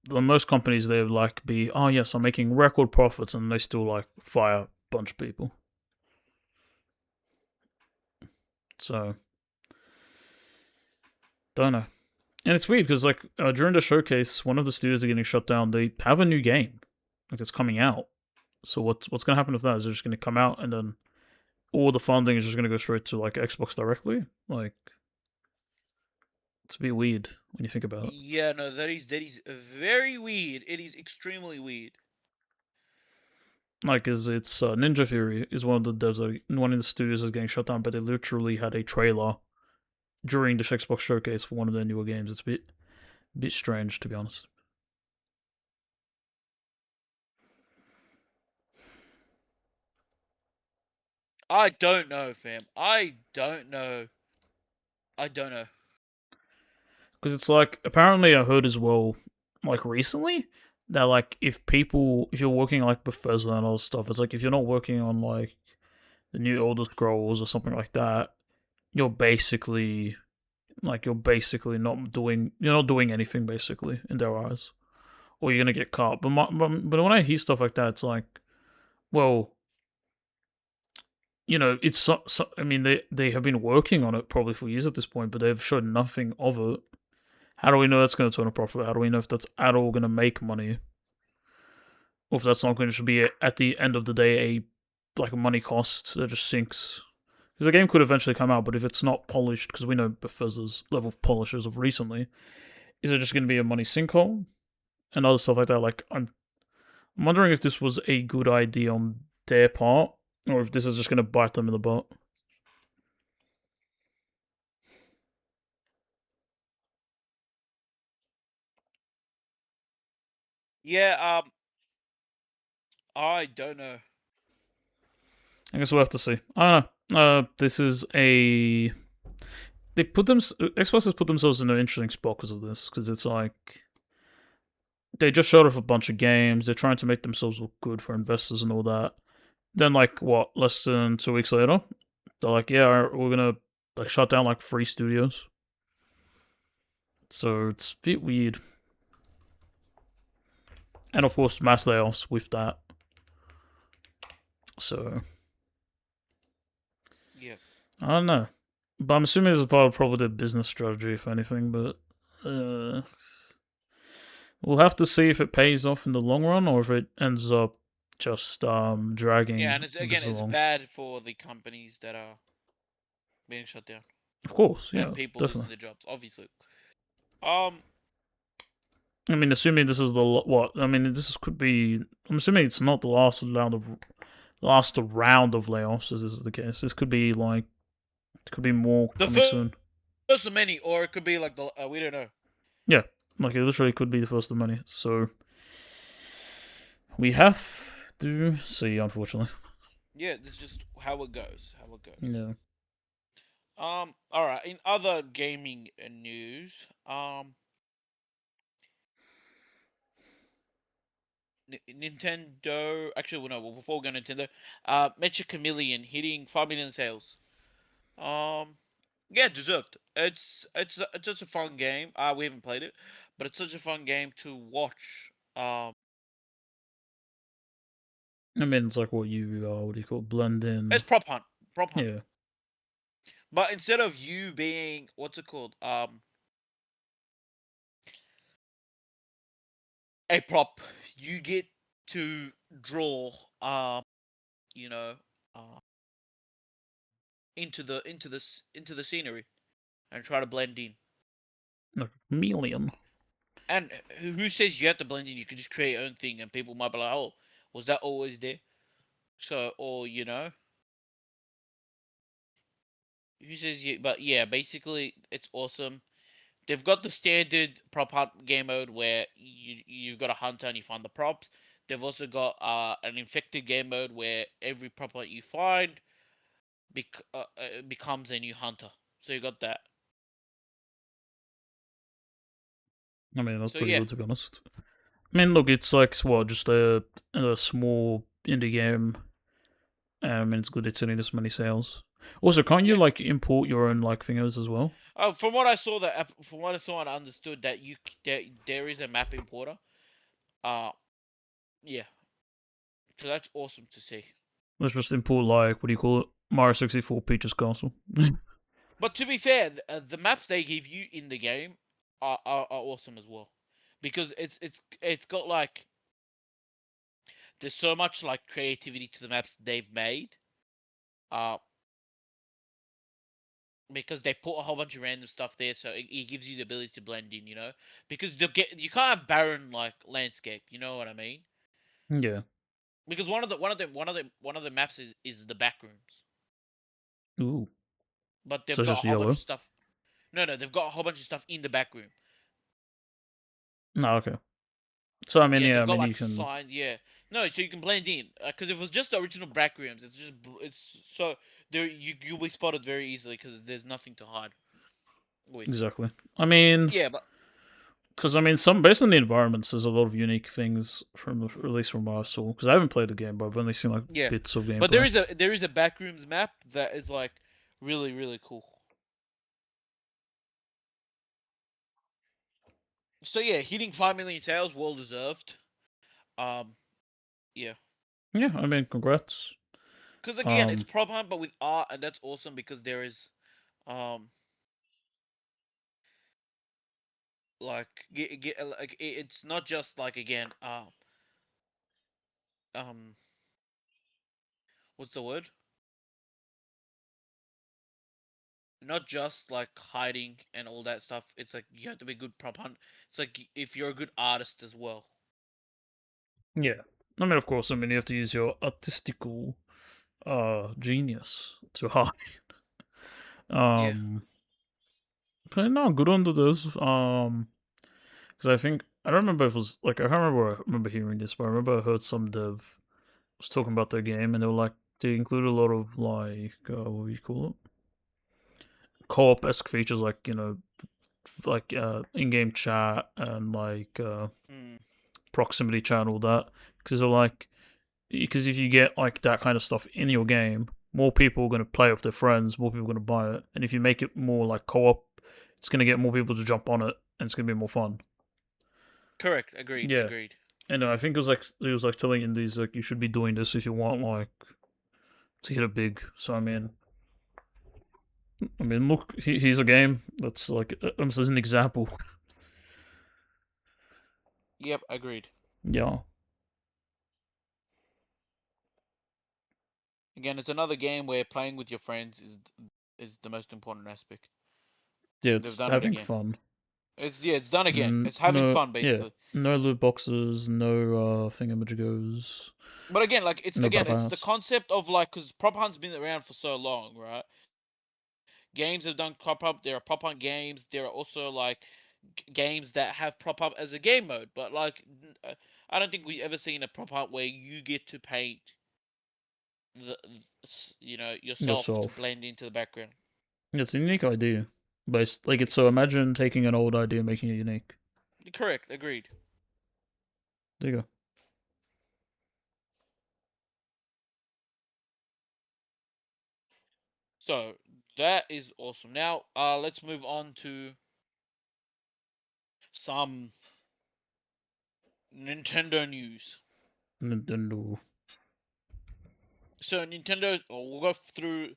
most companies they would like be, oh yes, I'm making record profits, and they still like fire a bunch of people. So don't know. And it's weird because like during the showcase, one of the studios are getting shut down. They have a new game, like it's coming out. So what's gonna happen with that? Is it just gonna come out and then all the funding is just gonna go straight to like Xbox directly? Like it's a bit weird when you think about it. Yeah, no, that is very weird. It is extremely weird. Like, is it's Ninja Theory is one of the devs, one of the studios is getting shut down, but they literally had a trailer during the Xbox showcase for one of their newer games. It's a bit strange to be honest. I don't know, fam. I don't know. I don't know. Because it's like apparently I heard as well, like recently, that like if you're working like Bethesda and all this stuff, it's like if you're not working on like the new Elder Scrolls or something like that, you're basically you're not doing anything basically in their eyes, or you're gonna get caught. But when I hear stuff like that, it's like, well, it's I mean, they have been working on it probably for years at this point, but they've shown nothing of it. How do we know that's going to turn a profit? How do we know if that's at all going to make money, or if that's not going to be at the end of the day a money cost that just sinks? Because the game could eventually come out, but if it's not polished, because we know Bethesda's level of polish as of recently, is it just going to be a money sinkhole and other stuff like that? Like I'm wondering if this was a good idea on their part, or if this is just going to bite them in the butt. Yeah, I don't know. I guess we'll have to see. I don't know. This is a Xbox has put themselves in an interesting spot because of this. Because it's like they just showed off a bunch of games. They're trying to make themselves look good for investors and all that. Then, like, what? Less than 2 weeks later, they're like, "Yeah, we're gonna like shut down like 3 studios." So it's a bit weird. And of course, mass layoffs with that. So Yeah. I don't know, but I'm assuming this is part of probably the business strategy, if anything. But we'll have to see if it pays off in the long run or if it ends up just Yeah, dragging and this it's along. bad for the companies that are being shut down Of course, and yeah, people losing definitely. their jobs, obviously. Um, I mean, assuming this is the what? I mean, this could be. I'm assuming it's not the last round of layoffs. As this is the case, this could be like it could be more the coming soon. first of many, or it could be like the we don't know. Yeah, like it literally could be the first of many. So we have to see, unfortunately. Yeah, this is just how it goes. How it goes. Yeah. All right. In other gaming news, Nintendo. Actually, well, no. Well, before we go to Nintendo, Mecha Chameleon hitting 5 million sales. Um, yeah, deserved. It's just a fun game. We haven't played it, but it's such a fun game to watch. I mean, it's like what do you call it? Blend It's in. prop hunt, prop hunt. Yeah. But instead of you being what's it called, a prop, you get to draw, you know, uh, into the scenery and try to blend in. Like chameleon. And who says you have to blend in? You can just create your own thing, and people might be like, "Oh, was that always there?" So, or who says you? But yeah, basically, it's awesome. They've got the standard prop hunt game mode where you've got a hunter and you find the props. They've also got an infected game mode where every prop that you find becomes a new hunter. So you got that. I mean, that's So pretty yeah, good to be honest. I mean, look, it's like what, just a small indie game. I mean, it's good it's getting this many sales. Also, can't you yeah. like import your own like fingers as well? From what I saw, from what I saw and understood that there is a map importer. Uh, yeah. So that's awesome to see. Let's just import like what do you call it? Mario 64 Peach's Castle. But to be fair, the maps they give you in the game are awesome as well, because it's got like there's so much like creativity to the maps they've made. Uh, because they put a whole bunch of random stuff there, so it gives you the ability to blend in. Because you can't have barren like landscape. You know what I mean? Yeah. Because one of the maps is the back rooms, Ooh. but So they've it's got a just whole bunch yellow. of stuff. No, they've got a whole bunch of stuff in the back room. No, okay. So I mean, Yeah, yeah, they've I got mean you like can signs. Yeah, no, so you can blend in. Because if it was just the original Backrooms, it's just it's so there you'll be spotted very easily because there's nothing to hide with. exactly. I mean, Yeah, but because I mean, some based on the environments, there's a lot of unique things from mm, at least from what I saw. Because I haven't played the game, but I've only seen like yeah, bits of but gameplay. there is a Backrooms map that is like really cool. So yeah, hitting 5 million sales, well deserved. Um, yeah, Yeah, I mean, congrats. because again, it's Um, prop hunt but with art, and that's awesome because there is um like it's not just like again um what's the word? Not just like hiding and all that stuff. It's like you have to be good prop hunt. It's like if you're a good artist as well. yeah. I mean, of course, I mean you have to use your artistical genius to hide. Yeah. But no, good on to this. Because I think I don't remember if it was like I remember hearing this, but I remember I heard some dev was talking about their game, and they were like they include a lot of like what do you call it, co-op esque features, like like in-game chat and like Mm, proximity chat and all that. Because they're like because if you get like that kind of stuff in your game, more people are going to play with their friends, more people are going to buy it, and if you make it more like co-op, it's going to get more people to jump on it, and it's going to be more fun. correct. Agreed. Yeah, Agreed. and I think it was like telling indies like you should be doing this if you want like to hit it big. So I mean, look, he's a game that's like almost as an example. Yep. Agreed. Yeah, Again, it's another game where playing with your friends is the most important aspect. yeah, They've it's done it having again. fun. It's done again. It's having No, fun yeah, basically. no loot boxes, no thingamajigos, But again, like no it's the backfires. concept of like because prop hunt's been around for so long, right? Games have done prop up. There are prop hunt games. There are also like games that have prop up as a game mode. But like, I don't think we've ever seen a prop hunt where you get to paint the yourself to Yourself. blend into the background. It's a unique idea. Based like it's so imagine taking an old idea and making it unique. Correct. Agreed. There you go. So that is awesome. Now, let's move on to some Nintendo news. Nintendo. So Nintendo, we'll go through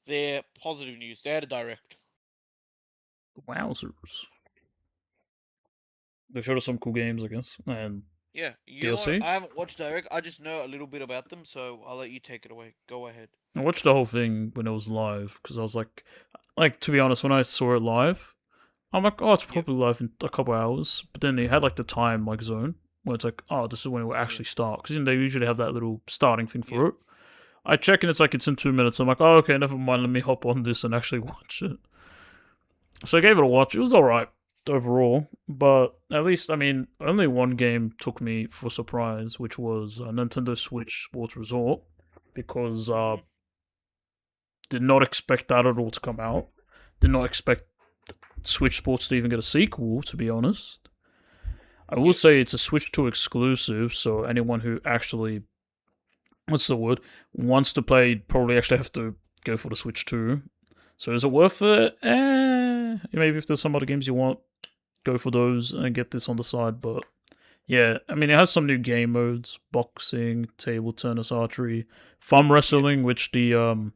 their positive news. They had a direct. Wowzers. They showed us some cool games, I guess, and Yeah, you know what? DLC. I haven't watched direct. I just know a little bit about them, so I'll let you take it away. Go ahead. I watched the whole thing when it was live because I was like to be honest, when I saw it live, I'm like, oh, it's Yep. probably live in a couple hours. But then they had like the time like zone where it's like, oh, this is when it will Yeah. actually start because they usually have that little starting thing Yep. for it. I check and it's in 2 minutes. I'm like, oh, okay, never mind. Let me hop on this and actually watch it. So I gave it a watch. It was alright overall, but at least I mean, only one game took me for surprise, which was Nintendo Switch Sports Resort, because Mhm. did not expect that at all to come out. Did not expect Switch Sports to even get a sequel. To be honest, I will Yep. say it's a Switch 2 exclusive, so anyone who actually what's the word wants to play probably actually have to go for the Switch 2. So is it worth it? Maybe if there's some other games you want, go for those and get this on the side. But yeah, I mean, it has some new game modes: boxing, table tennis, archery, thumb Yep. wrestling, which the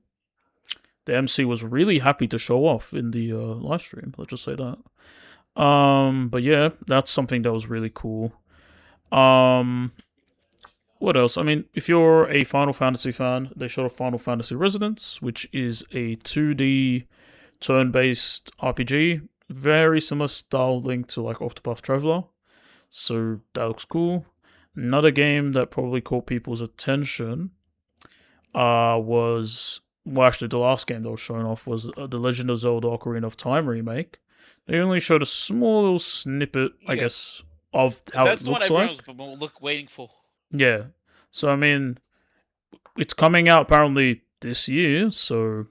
MC was really happy to show off in the live stream. Let's just say that. But yeah, that's something that was really cool. Um, what else? I mean, if you're a Final Fantasy fan, they showed off Final Fantasy Resonance, which is a 2D turn-based RPG, very similar style link to like Octopath Traveler. So that looks cool. Another game that probably caught people's attention was well, actually, the last game that was shown off was the Legend of Zelda: Ocarina of Time remake. They only showed a small little snippet, I Yeah. guess, of how it That's the one looks everyone's like. been waiting for. Yeah. So I mean, it's coming out apparently this year, so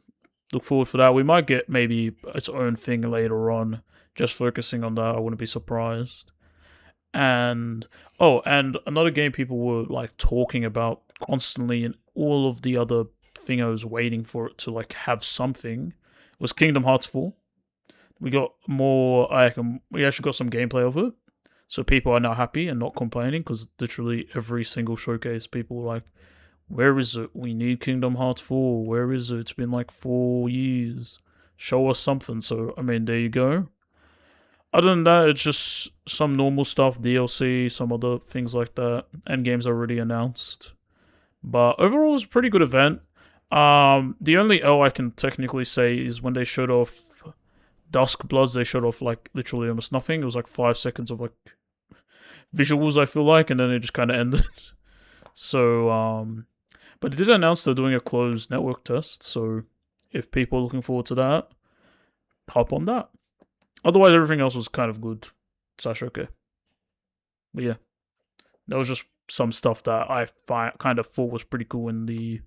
look forward for that. We might get maybe its own thing later on, just focusing on that. I wouldn't be surprised. And and another game people were like talking about constantly, and all of the other thingos waiting for it to like have something was Kingdom Hearts 4. We got more. We actually got some gameplay of it, so people are now happy and not complaining because literally every single showcase, people were like, "Where is it? We need Kingdom Hearts 4. Where is it? It's been like 4 years. Show us something." So I mean, there you go. Other than that, it's just some normal stuff, DLC, some other things like that, and games already announced. But overall, it's a pretty good event. The only L I can technically say is when they showed off Dusk Bloods, they showed off like literally almost nothing. It was like 5 seconds of like visuals, I feel like, and then it just kind of ended. So, but they did announce they're doing a closed network test. So, if people are looking forward to that, hop on that. Otherwise, everything else was kind of good. Slash okay. But yeah, that was just some stuff that kind of thought was pretty cool in the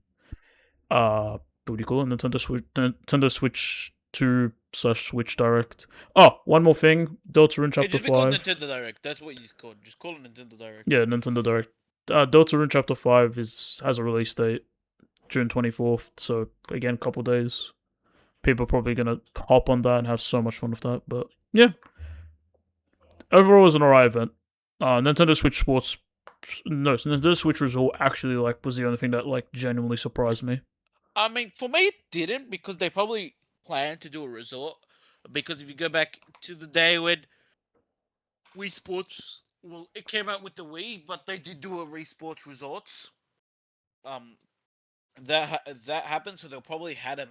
what do you call it? Nintendo Switch 2 slash Switch Direct. Oh, one more thing. Deltarune It Chapter just be called 5. Nintendo Direct. That's what you call it. Just call it Nintendo Direct. Yeah, Nintendo Direct. Deltarune Chapter 5 has a release date, June 24th. So, again, couple days. People are probably going to hop on that and have so much fun with that. But yeah, overall, it was an alright event. Nintendo Switch Sports. No, Nintendo Switch Resort actually was the only thing that genuinely surprised me. I mean, for me, it didn't because they probably planned to do a resort. Because if you go back to the day when Wii Sports, well, it came out with the Wii, but they did do a Wii Sports Resorts. Um, that happened, so they'll probably had a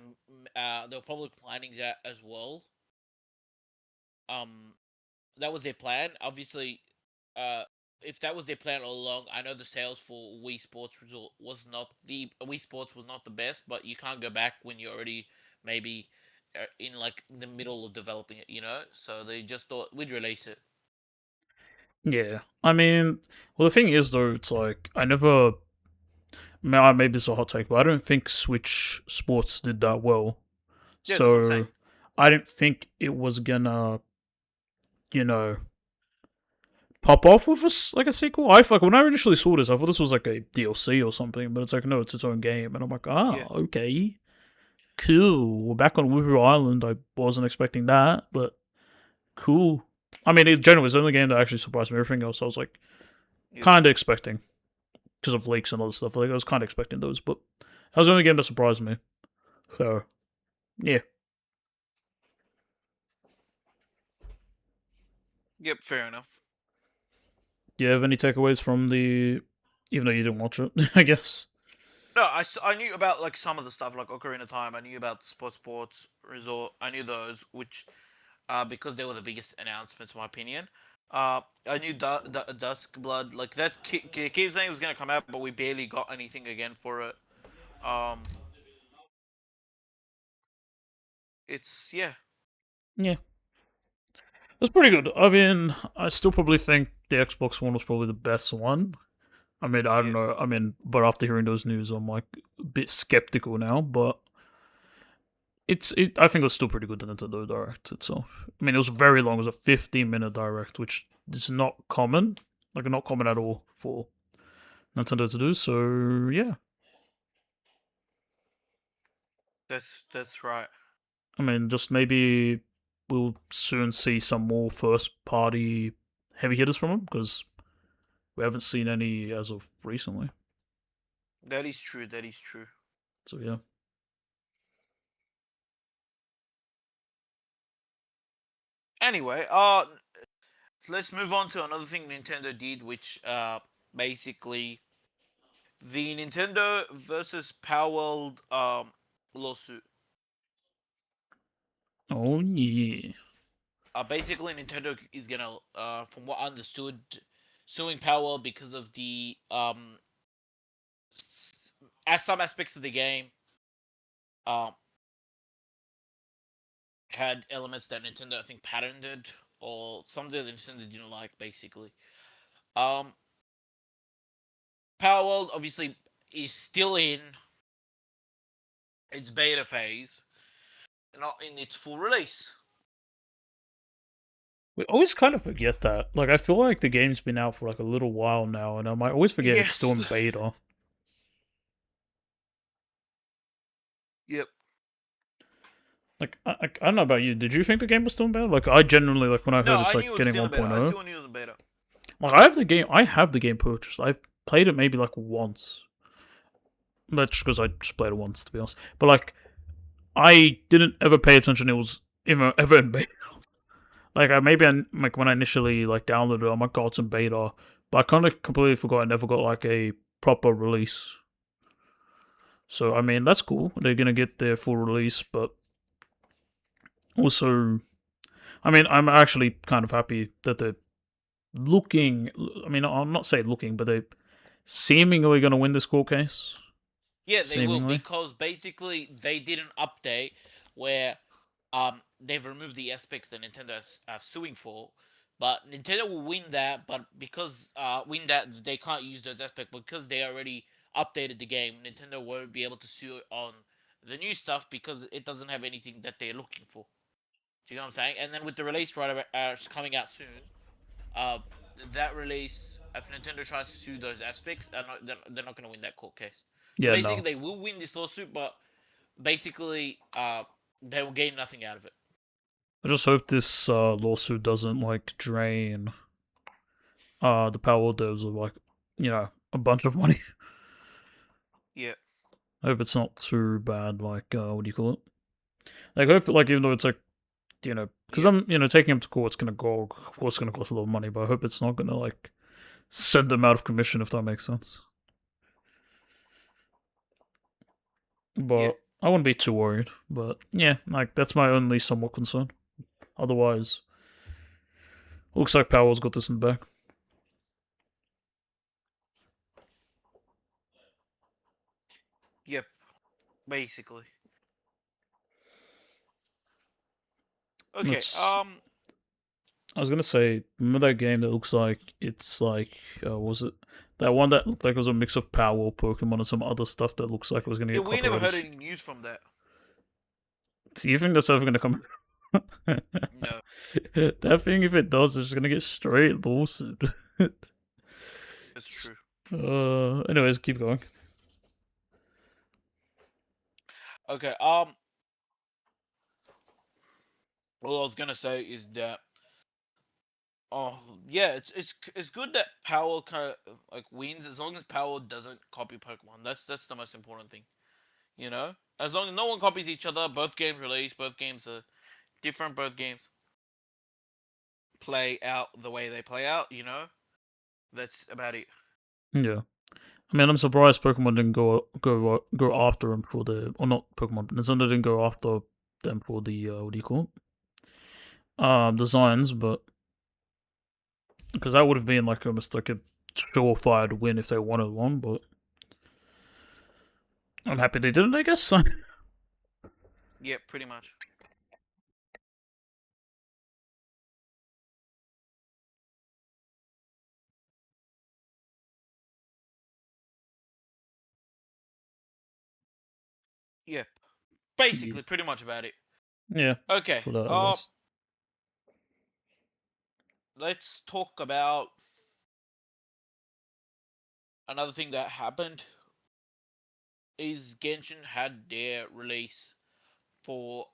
they're probably planning that as well. Um, that was their plan. Obviously, if that was their plan all along, I know the sales for Wii Sports Resort was not the Wii Sports was not the best, but you can't go back when you're already maybe in like the middle of developing it, you know. So they just thought we'd release it. Yeah, I mean, well, the thing is though, it's like I never. Maybe it's a hot take, but I don't think Switch Sports did that well. Yeah, that's what I'm saying. So I didn't think it was gonna, you know, pop off with a sequel. When I initially saw this, I thought this was like a DLC or something, but it's like no, it's its own game, and I'm like, Yeah. okay, cool. We're back on Woohoo Island. I wasn't expecting that, but cool. I mean, it generally was the only game that actually surprised me. Everything else, I was like, Yeah. kind of expecting because of leaks and other stuff. Like I was kind of expecting those, but that was the only game that surprised me. So yeah. Yep. Fair enough. Do you have any takeaways from the? Even though you didn't watch it, I guess. No, I knew about like some of the stuff like Ocarina of Time. I knew about Sports Resort. I knew those, which because they were the biggest announcements, in my opinion. I knew Dusk Blood, like that keeps saying it was gonna come out, but we barely got anything again for it. Um, it's yeah, Yeah, it's pretty good. I mean, I still probably think the Xbox One was probably the best one. I mean, I don't yeah, know. I mean, but after hearing those news, I'm like a bit skeptical now. But I think it was still pretty good. The Nintendo Direct itself. I mean, it was very long. It was a 15-minute Direct, which is not common. Like, not common at all for Nintendo to do. So yeah. that's right. I mean, just maybe we'll soon see some more first party heavy hitters from them because we haven't seen any as of recently. That is true. That is true. So yeah. Anyway, let's move on to another thing Nintendo did, which basically the Nintendo versus Power World lawsuit. Oh yeah. Basically, Nintendo is gonna, from what I understood, suing Power because of the as some aspects of the game um had elements that Nintendo I think patented or something that Nintendo didn't like, basically. Um, Power World obviously is still in its beta phase, not in its full release. We always kind of forget that. Like, I feel like the game's been out for like a little while now, and I might always forget it's still Yes. in beta. Yep. Like, I don't know about you. Did you think the game was still in beta? Like, I genuinely, like, when I No, heard it's I knew like it was getting still in beta. I 1.0, still knew it was in beta. like, I have the game purchased. I've played it maybe like once. That's because I just played it once, to be honest. But like, I didn't ever pay attention. It was ever in beta. Like, like when I initially like downloaded it, I'm like, God, it's in beta. But I kind of completely forgot I never got like a proper release. So I mean, that's cool. They're gonna get their full release, but also, I mean, I'm actually kind of happy that they're looking. I mean, I'm not saying looking, but they're seemingly gonna win this court case. Yeah, they will, Seemingly, because basically they did an update where they've removed the aspects that Nintendo are suing for, but Nintendo will win that. But because win that, they can't use those aspects because they already updated the game. Nintendo won't be able to sue on the new stuff because it doesn't have anything that they're looking for. Do you know what I'm saying? And then with the release coming out soon, uh, that release, if Nintendo tries to sue those aspects, they're not going to win that court case. So yeah, basically, no. they will win this lawsuit, but basically, they will gain nothing out of it. I just hope this lawsuit doesn't like drain the power devs of like a bunch of money. Yeah. I hope it's not too bad. Like what do you call it? Like I hope like even though it's like because Yeah. I'm taking him to court, it's gonna go. Of course, it's gonna cost a lot of money, but I hope it's not gonna like send them out of commission if that makes sense. Yeah. But I wouldn't be too worried. But yeah, like that's my only somewhat concern. Otherwise, looks like Powell's got this in the bag. Yep. Basically. Okay. It's I was gonna say, remember that game that looks like it's like, was it that one that looked like it was a mix of Power, Pokemon, and some other stuff that looks like it was gonna Yeah, get we never heard copyrighted? any news from that. Do you think that's ever gonna come? No. That thing, if it does, it's just gonna get straight lawsuit. That's true. Anyways, keep going. Okay. All I was gonna say is that, oh yeah, it's good that Power kind of like wins as long as Power doesn't copy Pokemon. That's the most important thing. You know, as long as no one copies each other, both games release, both games are different, both games play out the way they play out. You know, that's about it. Yeah, I mean, I'm surprised Pokemon didn't go after him for the, or not Pokemon, Nintendo didn't go after them for the what do you call it? Designs, but because that would have been like almost like a surefire win if they wanted one, but I'm happy they didn't, I guess. Yeah, pretty much. Yeah, Yeah, basically, pretty much about it. yeah, Okay. for that, I guess. Let's talk about another thing that happened. Is Genshin had their release for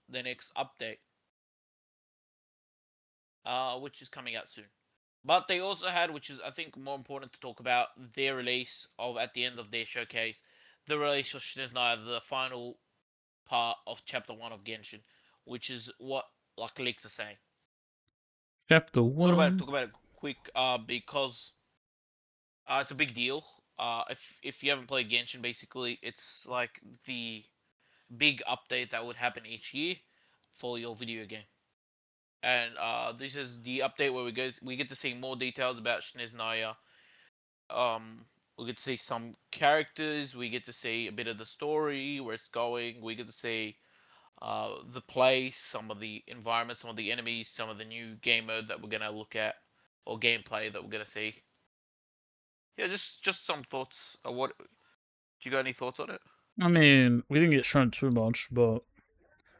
the next update, which is coming out soon. But they also had, which is I think more important to talk about, their release of at the end of their showcase, the release of Shiznaya, the final part of Chapter One of Genshin, which is what like leaks are saying. Chapter 1. Talk about it quick, because it's a big deal. If you haven't played Genshin, basically it's like the big update that would happen each year for your video game. And this is the update where we get to see more details about Shiznaya. We get to see some characters. We get to see a bit of the story, where it's going. We get to see the place, some of the environments, some of the enemies, some of the new game mode that we're gonna look at. or gameplay that we're gonna see. Yeah, just some thoughts. What do you got any thoughts on it? I mean, we didn't get shown too much, but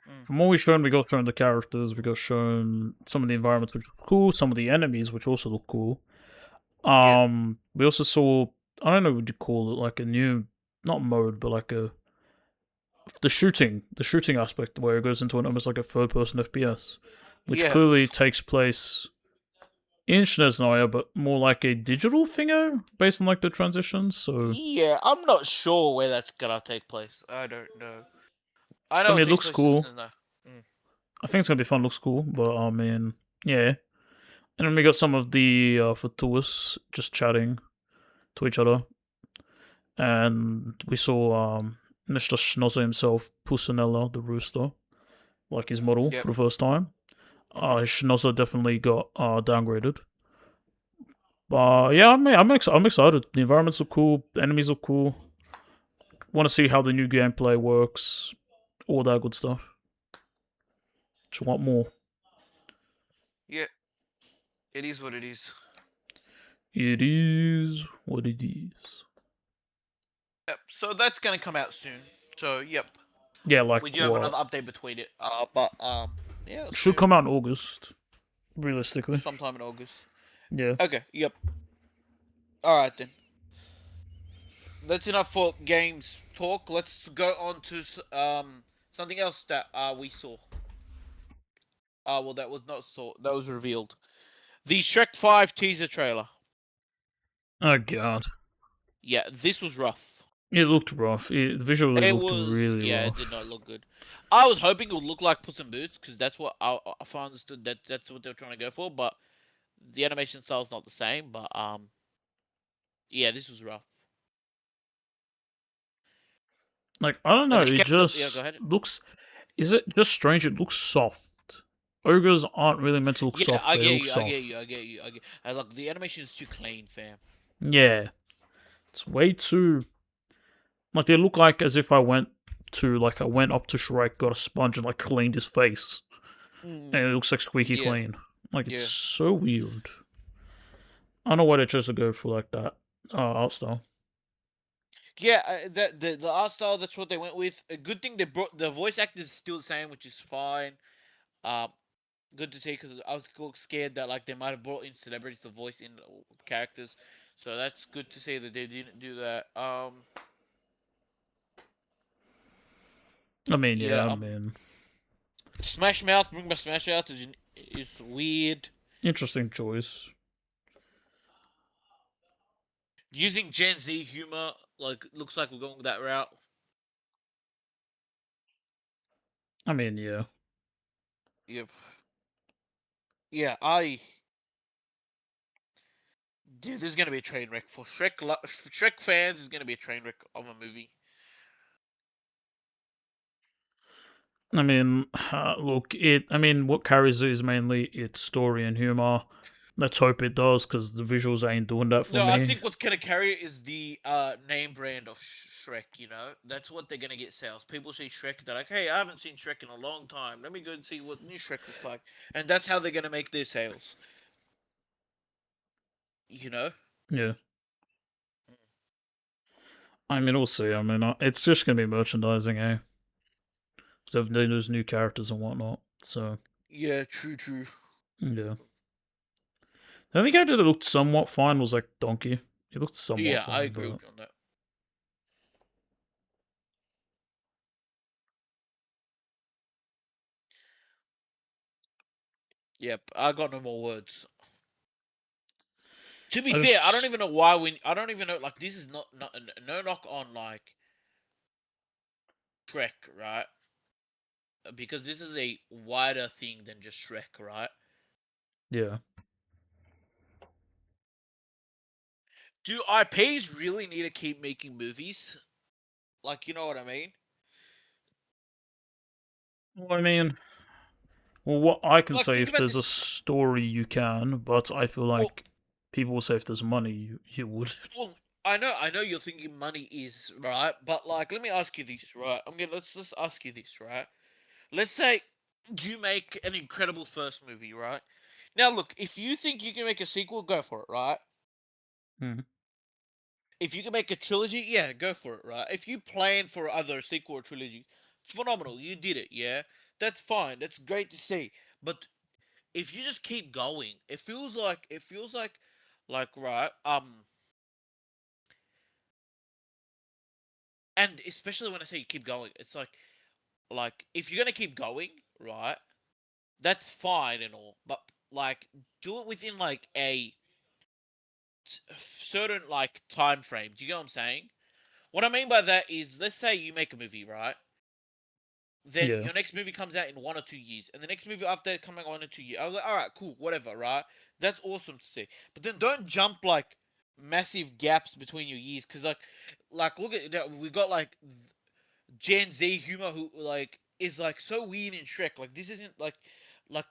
Mm. from what we shown, we got shown the characters, we got shown some of the environments which look cool, some of the enemies which also look cool. Yeah, We also saw, I don't know what you call it, like a new, not mode, but like the shooting aspect where it goes into an almost like a third person FPS, which clearly yes, takes place in Snezhnaya, but more like a digital thingo based on like the transitions. So yeah. I'm not sure where that's gonna take place. I don't know. I I know mean, it it takes looks place in cool. Snezhnaya. Mm. I think it's gonna be fun. Looks cool, but I mean, yeah. And then we got some of the Fatuas just chatting to each other, and we saw Mr. Schnozzer himself, Pusanella the rooster, like his model Yep. for the first time. Mm-hmm. Schnozzer definitely got downgraded. But yeah, I'm excited. The environments look cool. The enemies look cool. Want to see how the new gameplay works. All that good stuff. Just want more. Yeah, it is what it is. It is what it is. Yep. So that's gonna come out soon. So yep, Yeah, like we do have what? another update between it. But yeah, Should soon, come out in August, realistically. sometime in August. Yeah. Okay. Yep. All right then. That's enough for games talk. Let's go on to something else that we saw. Well, that was not saw. That was revealed. The Shrek 5 teaser trailer. Oh god. Yeah, this was rough. It looked rough. It visually It looked was, really yeah, it did rough. not look good. I was hoping it would look like Puss in Boots because that's what I understood that that's what they were trying to go for. But the animation style is not the same. But yeah, this was rough. Like I don't And know. they It kept the, yeah. Go just ahead. looks. Is it just strange? It looks soft. Ogres aren't really meant to look Yeah, soft. I They get look you. I get soft. you. I get you. I get. Look, the animation is too clean, fam. Yeah. It's way too. Like they look like as if I went up to Shrek, got a sponge and like cleaned his face, and it looks like squeaky Yeah, clean. Like it's yeah, so weird. I don't know why they chose to go for like that art style. yeah. The art style. That's what they went with. A good thing they brought the voice actors still the same, which is fine. Um, good to see because I was scared that like they might have brought in celebrities to voice in the characters. So that's good to see that they didn't do that. I mean, Yeah. yeah, I mean, Smash Mouth, bring back Smash Mouth is weird. interesting choice. Using Gen Z humor, like looks like we're going that route. I mean, yeah. Yep. Yeah, dude, this is gonna be a train wreck for Shrek. Shrek fans is gonna be a train wreck of a movie. I mean, look, it. I mean, what carries it is mainly its story and humor. Let's hope it does, because the visuals ain't doing that for No, I me. think what's gonna carry it is the name brand of Shrek. You know, that's what they're gonna get sales. People see Shrek, they're like, "Hey, I haven't seen Shrek in a long time. Let me go and see what new Shrek looks like," and that's how they're gonna make their sales. You know? Yeah. I mean, we'll see. I mean, it's just gonna be merchandising, eh? So they lose new characters and whatnot. So Yeah, true, true. yeah. The only character that looked somewhat fine was like Donkey. He looked somewhat Yeah, I fine, agree but with you on that. Yep, I got no more words. To be I fair, I don't just even know why we. I don't even know. Like, this is not no knock on like Shrek, right? Because this is a wider thing than just Shrek, right? yeah. Do IPs really need to keep making movies? Like, you know what I mean? Well, I mean, well, what I can Like, say, think if about there's a this. story, you can, but I feel Well, like people will say if there's money, you would. well, I know you're thinking money is right, but like, let me ask you this, right? Let's ask you this, right? Let's say you make an incredible first movie, right? Now, look, if you think you can make a sequel, go for it, right? Hmm. If you can make a trilogy, yeah, go for it, right? If you plan for either a sequel or trilogy, phenomenal. You did it, yeah. That's fine. That's great to see. But if you just keep going, it feels like right. And especially when I say you keep going, it's like if you're gonna keep going, right? That's fine and all, but like do it within like a certain like time frame. Do you get what I'm saying? What I mean by that is, let's say you make a movie, right? Then Yeah. your next movie comes out in 1 or 2 years, and the next movie after that coming 1 or 2 years. I was like, all right, cool, whatever, right? That's awesome to see. But then don't jump like massive gaps between your years, because like look at that. We got like Gen Z humor who like is like so weird in Shrek. Like this isn't like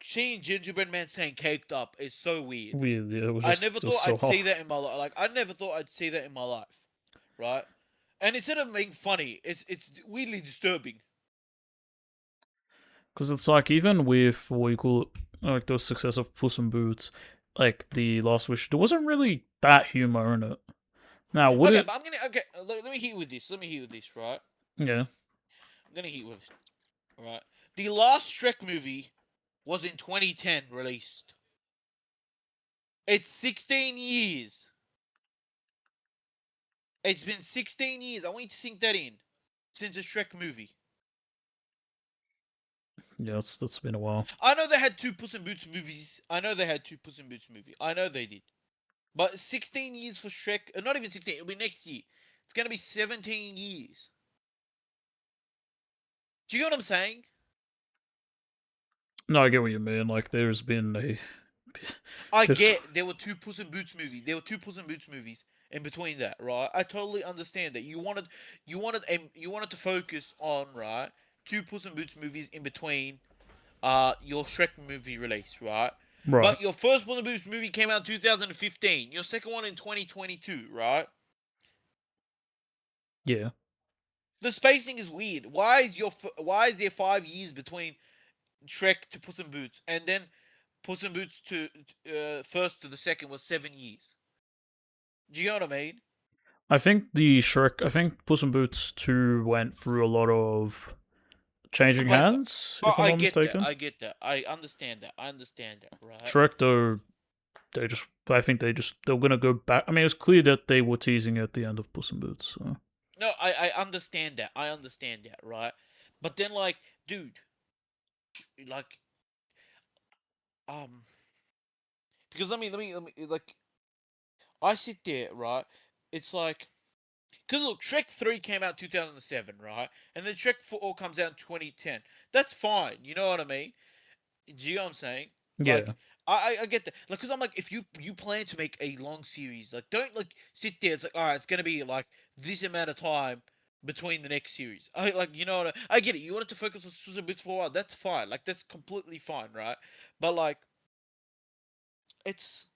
seeing Gingerbread Man saying "caked up" is so weird. Weird. Yeah, it was I never just it was thought so I'd see hard. that in my life. Like I never thought I'd see that in my life, right? And instead of being funny, it's weirdly disturbing. Because it's like even with what you call it, like the success of Puss in Boots, like the Last Wish, there wasn't really that humor in it. Now, would Okay, it? but I'm gonna okay. Let me hit you with this. Let me hit you with this, right? Yeah, I'm gonna hit you with this, right? The last Shrek movie was in 2010 released. It's 16 years. It's been 16 years. I want you to sink that in since a Shrek movie. yeah, that's been a while. I know they had two Puss in Boots movies. I know they had two Puss in Boots movies. I know they did. But 16 years for Shrek, not even 16, it'll be next year. It's going to be 17 years. Do you get what I'm saying? No, I get what you mean. Like, there's been a I bit. get there were two Puss in Boots movies. There were two Puss in Boots movies in between that, right? I totally understand that. You wanted to focus on, right, two Puss in Boots movies in between your Shrek movie release, right? Right. But your first Puss in Boots movie came out in 2015. Your second one in 2022, right? Yeah. The spacing is weird. Why is there 5 years between Shrek to Puss in Boots, and then Puss in Boots to first to the second was 7 years? Do you know what I mean? I think the Shrek. I think Puss in Boots 2 went through a lot of changing But hands, but if I'm I not get that. mistaken. I get that. I understand that. I understand that. Right? Shrek, though, they just. I think they're gonna go back. I mean, it's clear that they were teasing at the end of Puss in Boots. So. No, I understand that. I understand that. Right? But then like, dude, like um, because let me like I sit there, right? It's like, because look, Shrek 3 came out 2007, right? And then Shrek 4 comes out in 2010. That's fine. You know what I mean? Do you know what I'm saying? Yeah. Like, I get that. Like, because I'm like, if you plan to make a long series, like, don't, like, sit there. It's like, all right, it's going to be, like, this amount of time between the next series. Like, you know what I get it. You wanted to focus on Susan Bits for a while. That's fine. Like, that's completely fine, right? But, like, it's,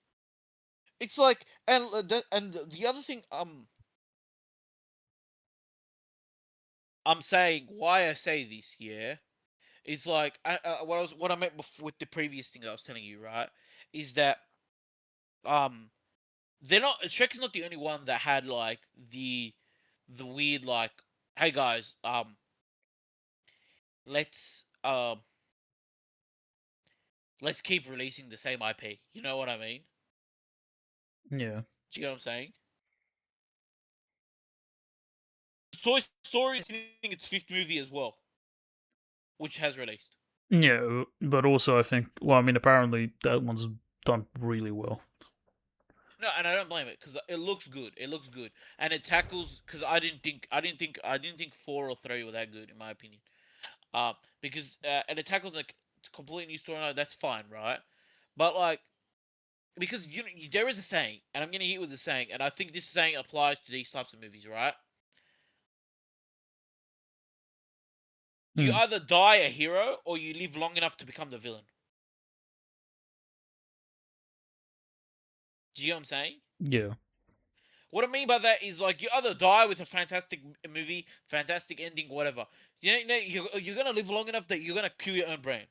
it's like, and the other thing, I'm saying, why I say this, yeah, is like what I meant before with the previous thing I was telling you, right? Is that um they're not Shrek's not the only one that had like the weird like, hey guys, let's let's keep releasing the same IP. You know what I mean? Yeah. Do you know what I'm saying? Toy Story is hitting its fifth movie as well, which has released. Yeah, but also I think. Well, I mean, apparently that one's done really well. No, and I don't blame it because it looks good. It looks good, and it tackles because I didn't think 4 or 3 were that good in my opinion. Because and it tackles like a complete new storyline. That's fine, right? But like, because there is a saying, and I'm gonna hit with the saying, and I think this saying applies to these types of movies, right? You Hmm. either die a hero or you live long enough to become the villain. Do you know what I'm saying? Yeah. What I mean by that is like you either die with a fantastic movie, fantastic ending, whatever. You're gonna live long enough that you're gonna kill your own brand.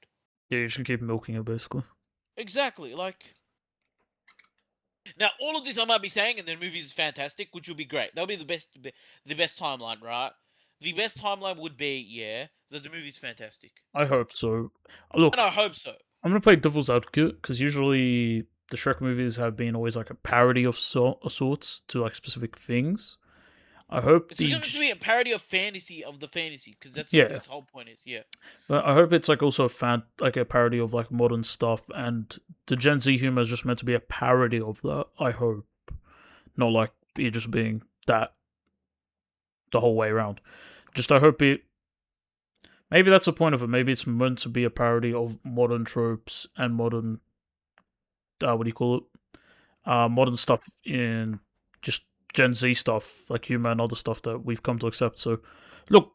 Yeah, you should keep milking it basically. Exactly. Like now, all of this I might be saying, and then movies is fantastic, which would be great. That would be the best timeline, right? The best timeline would be that the movie's fantastic, I hope so. and Look, I hope so. I'm gonna play devil's advocate because usually the Shrek movies have been always like a parody of sorts to like specific things. I hope It's the going to be a parody of fantasy of the fantasy because that's what yeah, its whole point is. Yeah, but I hope it's like also a like a parody of like modern stuff, and the Gen Z humor is just meant to be a parody of that. I hope, not like it just being that the whole way around. Just I hope it. Maybe that's the point of it. Maybe it's meant to be a parody of modern tropes and modern what do you call it? Modern stuff in just Gen Z stuff, like humor and other stuff that we've come to accept. So, look,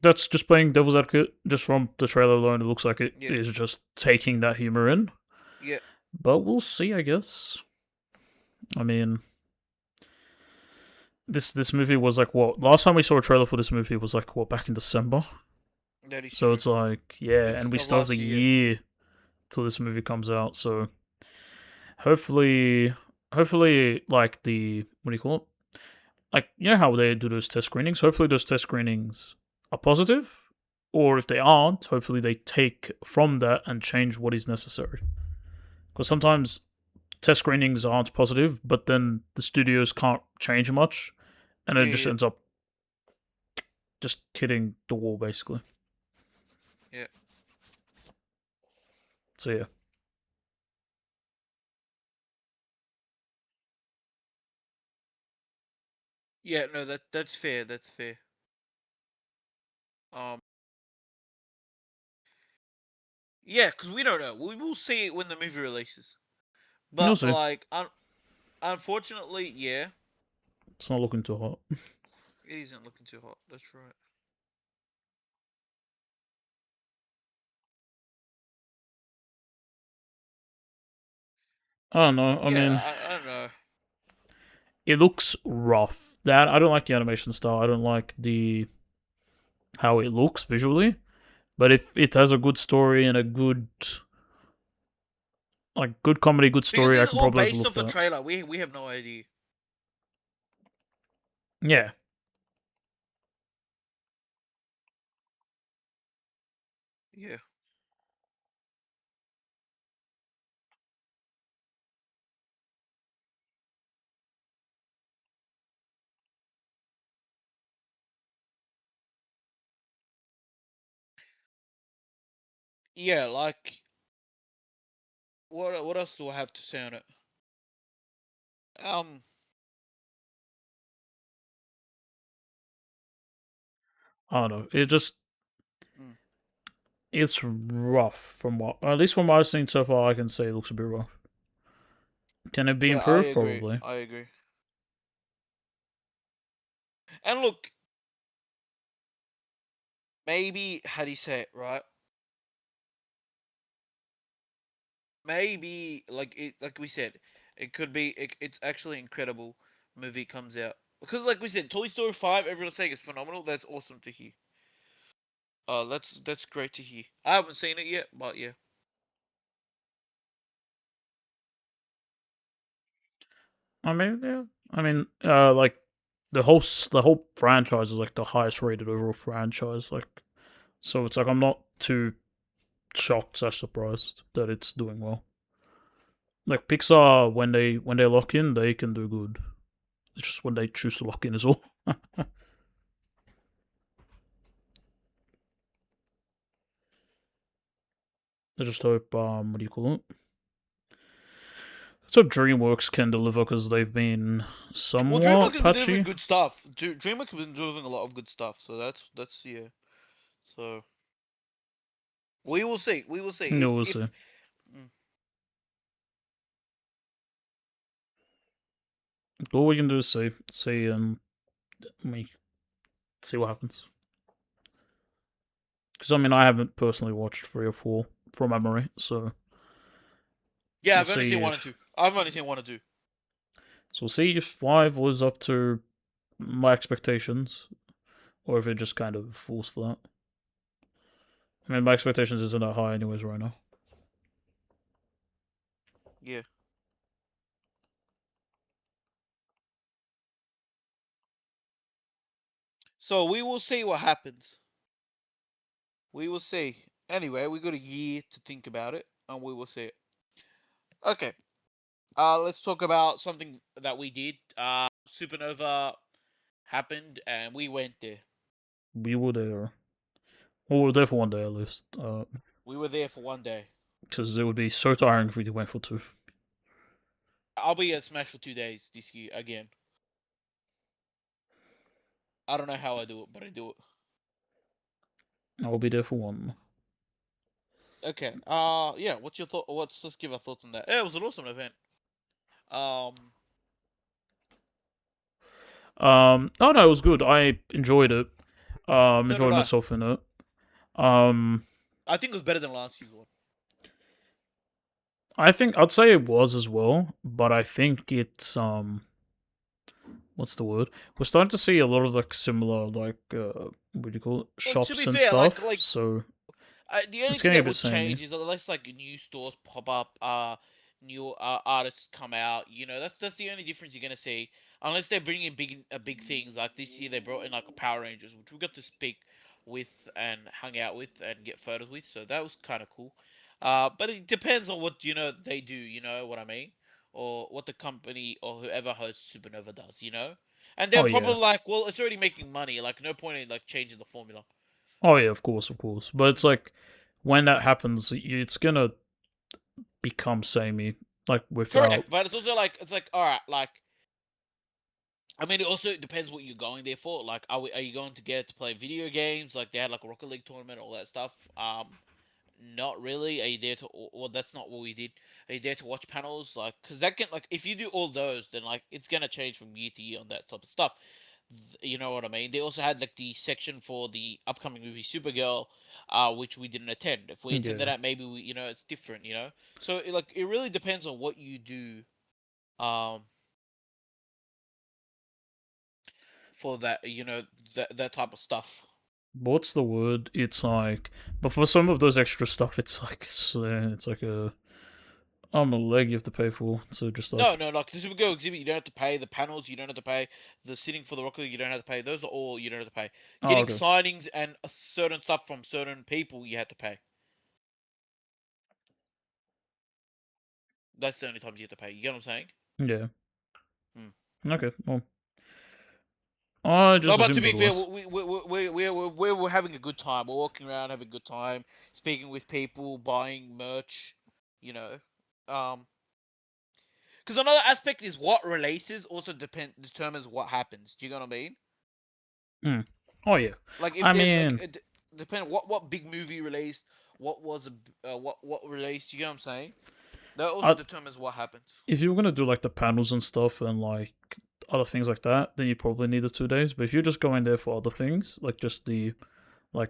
that's just playing devil's advocate. Just from the trailer alone, it looks like it yeah, is just taking that humor in. yeah, But we'll see, I guess. I mean, this movie was like what last time we saw a trailer for this movie was like what back in December. that is So true. it's like yeah, It's and we of still have a last year. year till this movie comes out. So hopefully, like the what do you call it? Like you know how they do those test screenings. Hopefully, those test screenings are positive, or if they aren't, hopefully they take from that and change what is necessary. Because sometimes test screenings aren't positive, but then the studios can't change much, and it Yeah, just yeah, ends up just hitting the wall basically. yeah, So yeah, yeah. No, that's fair. That's fair. Um, yeah, because we don't know. We will see it when the movie releases. you'll But see. like, unfortunately, yeah, It's not looking too hot. it isn't looking too hot. That's right. I don't know. I Yeah, mean, I don't know. it looks rough. That I don't like the animation style. I don't like the how it looks visually. But if it has a good story and a good comedy, good Because story, this I is can all probably based overlook off a that. trailer. We have no idea. Yeah, Yeah. Yeah, like what else do I have to say on it? Um I don't know. It just mm, it's rough from what at least from what I've seen so far. I can say it looks a bit rough. Can it be yeah, I improved? agree. Probably. I agree. And look, maybe how do you say it, right? Maybe like we said, it could be it's actually incredible movie comes out. Because like we said, Toy Story 5, everyone's saying it's phenomenal. That's awesome to hear. That's great to hear. I haven't seen it yet, but yeah. I mean, yeah. I mean, like the whole franchise is like the highest rated overall franchise. Like, so it's like I'm not too shocked or surprised that it's doing well. Like Pixar, when they lock in, they can do good. It's just when they choose to lock in as well. I just hope what do you call it? Let's hope DreamWorks can deliver because they've been Well, DreamWorks somewhat has been delivering patchy. good stuff. DreamWorks has been delivering a lot of good stuff. So that's yeah. So we will see. We will see No, we'll if see. mm, All we can do is see we see what happens. Because I mean, I haven't personally watched 3 or 4 from memory, so yeah. we'll I've only seen see one and if two. I've only seen one and two. we'll see if 5 was up to my expectations, or if it just kind of falls for that. I mean, my expectations isn't that high anyways right now. Yeah. So we will see what happens. We will see. Anyway, we got a year to think about it, and we will see it. Okay. Let's talk about something that we did. Supernova happened, and we went there. We were there. Well, we were there for one day at least. We were there for one day. Because it would be so tiring if we went for two. I'll be at Smash for 2 days this year again. I don't know how I do it, but I do it. I'll be there for one. Okay. Yeah. What's your thought? Let's give our thoughts on that. Yeah, it was an awesome event. Um. Oh no, it was good. I enjoyed it. So did Enjoyed I. myself in it. Um, I think it was better than last year's one. I think I'd say it was as well, but I think it's what's the word? We're starting to see a lot of like similar what do you call it? Well, to Shops be and fair, stuff. So the only it's thing getting a that bit would samey. change is unless like new stores pop up, new artists come out. You know, that's the only difference you're gonna see. Unless they're bringing big things like this year, they brought in like a Power Rangers, which we got to speak with and hang out with and get photos with. So that was kind of cool. But it depends on what they do. You know what I mean, or what the company or whoever hosts Supernova does. You know, and they're Oh probably yeah. like, well, it's already making money. Like, no point in like changing the formula. Oh yeah, of course, of course. But it's like when that happens, it's gonna become samey. Like without. Correct, but it's also like all right, like I mean, it also depends what you're going there for. Like, are you going to get to play video games? Like they had like a Rocket League tournament, all that stuff. Not really. Are you there to? Well, that's not what we did. Are you there to watch panels? Like, because that can like if you do all those, then like it's gonna change from year to year on that type of stuff. You know what I mean? They also had like the section for the upcoming movie Supergirl, which we didn't attend. If we attended Yeah. that, maybe it's different. So it really depends on what you do. Um, for that, that type of stuff. What's the word? It's like, but for some of those extra stuff, it's like a arm and a leg you have to pay for. So just No, like, no, like the Supergirl exhibit, you don't have to pay. The panels, you don't have to pay. The sitting for the Rocket League, you don't have to pay. Those are all you don't have to pay. oh Getting okay, signings and a certain stuff from certain people, you have to pay. That's the only times you have to pay. You get what I'm saying? yeah, Hmm. okay. Well, I No, just but to assumed be it fair, was. we're having a good time. We're walking around, having a good time, speaking with people, buying merch. You know, um, because another aspect is what releases also determines what happens. Do you know what I mean? Mm. Oh yeah, Like if I there's like mean, depend what big movie released, what was what released. You know what I'm saying? That also I, determines what happens. if you were gonna do like the panels and stuff and like other things like that, then you probably need the 2 days. But if you're just going there for other things, like just the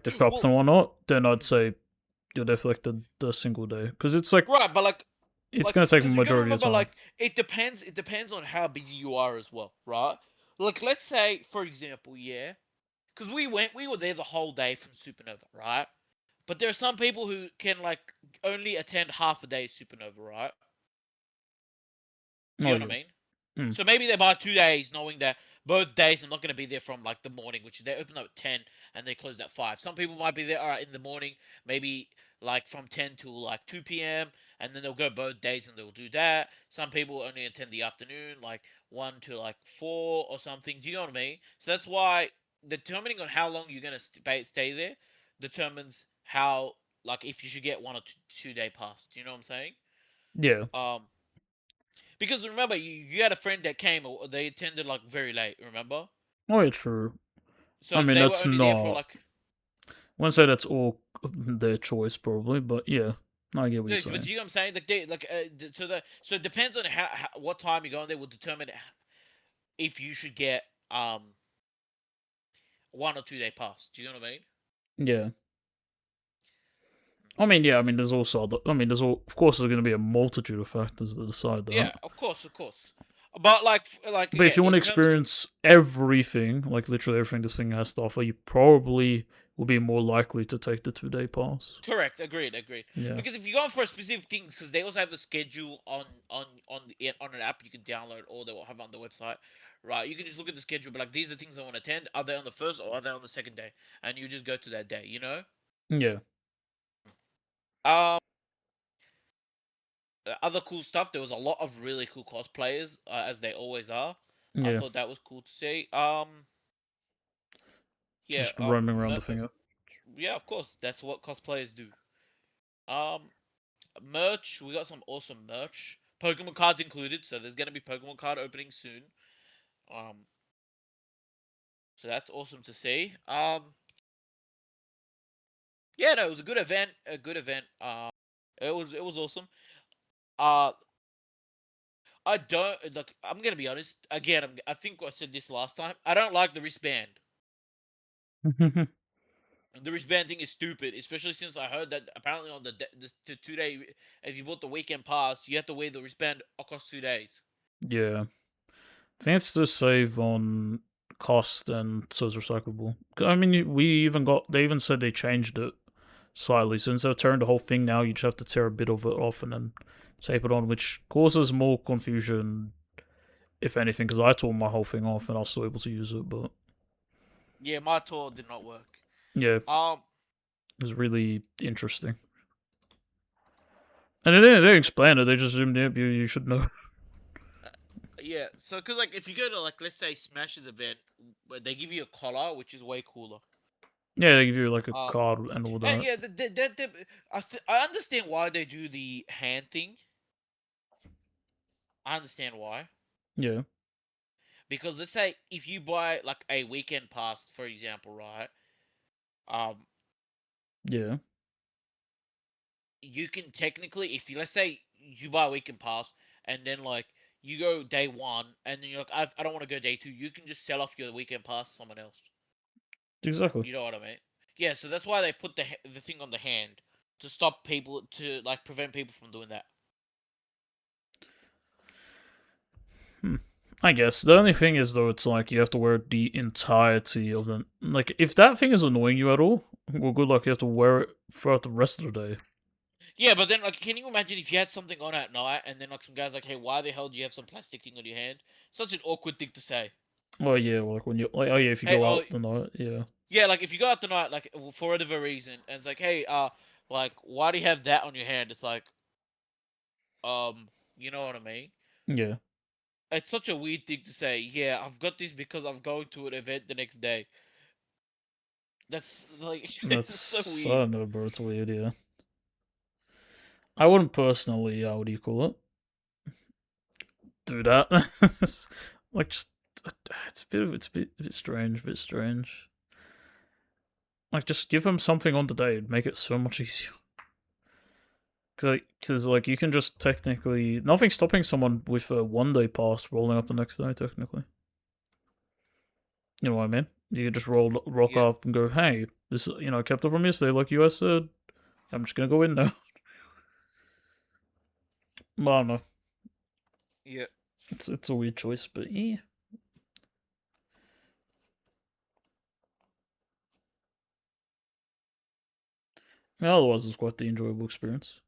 shops Well, and whatnot, then I'd mm, say you're there for like the single day because it's like right, but it's gonna take a because you gotta majority of remember, time. like it depends. It depends on how busy you are as well, right? Like let's say, for example, yeah, because we were there the whole day from Supernova, right? But there are some people who can like only attend half a day of Supernova, right? Do Oh you know yeah, what I mean? mm. So maybe they buy 2 days, knowing that both days I'm not going to be there from like the morning, which is they open up at 10 and they close at 5. Some people might be there, all right, in the morning, maybe like from 10 to like 2 p.m., and then they'll go both days and they'll do that. Some people only attend the afternoon, like 1 to like 4 or something. Do you know what I mean? So that's why determining on how long you're going to stay there determines how, like, if you should get 1 or 2 day pass. Do you know what I'm saying? Yeah. Um, because remember, you had a friend that came, or they attended like very late. Remember, Oh yeah, true. I so mean they were that's only there for not. like. I wouldn't say that's all their choice probably, but yeah, I get what you're Yeah, but saying. you know what I'm saying? Like they like so it depends on how what time you're going there will determine if you should get 1 or 2 day pass. Do you know what I mean? Yeah. I mean, yeah. I mean, there's also other. I mean, there's all. Of course, there's going to be a multitude of factors that decide that. Yeah, of course, of course. But like But if again, you want to in terms of experience everything, like literally everything this thing has to offer, you probably will be more likely to take the 2-day pass. Correct. Agreed. Agreed. Yeah. Because if you're going for a specific thing, because they also have the schedule on an app you can download, or they will have on the website, right? You can just look at the schedule, but like these are things I want to attend. Are they on the first or are they on the second day? And you just go to that day. You know. Yeah. Um. Other cool stuff. There was a lot of really cool cosplayers, as they always are. I Yeah. thought that was cool to see. Yeah. Just roaming around the thing. Yeah. Of course, that's what cosplayers do. Um. Merch. We got some awesome merch. Pokemon cards included, so there's gonna be Pokemon card opening soon. Um, so that's awesome to see. Yeah, no, it was a good event. A good event. It was awesome. Uh, I don't like. I'm gonna be honest. Again, I think I said this last time. I don't like the wristband. The wristband thing is stupid, especially since I heard that apparently on the 2 day, if you bought the weekend pass, you have to wear the wristband across 2 days. Yeah. I think it's to save on cost and so it's recyclable. I mean, we even got. They even said they changed it slightly. So instead of tearing the whole thing now, you just have to tear a bit of it off and then tape it on, which causes more confusion, if anything, because I tore my whole thing off and I was still able to use it. But Yeah, my tour did not work. yeah, it Um, was really interesting. And they didn't explain it, they just zoomed in, you should know. Yeah, so because like if you go to like let's say Smash's event, where they give you a collar, which is way cooler. Yeah, they give you like a Um, card and all and that. yeah, I understand why they do the hand thing. I understand why, Yeah, because let's say if you buy like a weekend pass, for example, right? Um, yeah, you can technically, if you let's say you buy a weekend pass, and then like you go day one, and then you're like, I don't want to go day two. You can just sell off your weekend pass to someone else. exactly. You know what I mean? Yeah, so that's why they put the thing on the hand to stop people to like prevent people from doing that. Hmm. I guess the only thing is though, it's like you have to wear the entirety of the. Like, if that thing is annoying you at all, well, good luck. You have to wear it throughout the rest of the day. Yeah, but then like, can you imagine if you had something on at night and then like some guys like, hey, why the hell do you have some plastic thing on your hand? Such an awkward thing to say. Well, yeah, like when you like, oh yeah, if you Hey, go oh out the night, yeah, yeah, like if you go out tonight, like for whatever reason, and it's like, hey, like why do you have that on your hand? It's like, you know what I mean? yeah. It's such a weird thing to say. Yeah, I've got this because I'm going to an event the next day. That's like it's so That's I weird. don't know, bro. It's weird, yeah. I wouldn't personally. What do you call it? Do that. Like, just it's a bit strange, Like, just give them something on the day. It'd make it so much easier. Because like you can just technically nothing stopping someone with a 1 day pass rolling up the next day. Technically, you know what I mean. You can just rock Yeah, up and go, hey, this I kept it from yesterday, like you guys said. I'm just gonna go in now. Well, I don't know. yeah. It's a weird choice, but yeah. Yeah, otherwise, it's quite the enjoyable experience.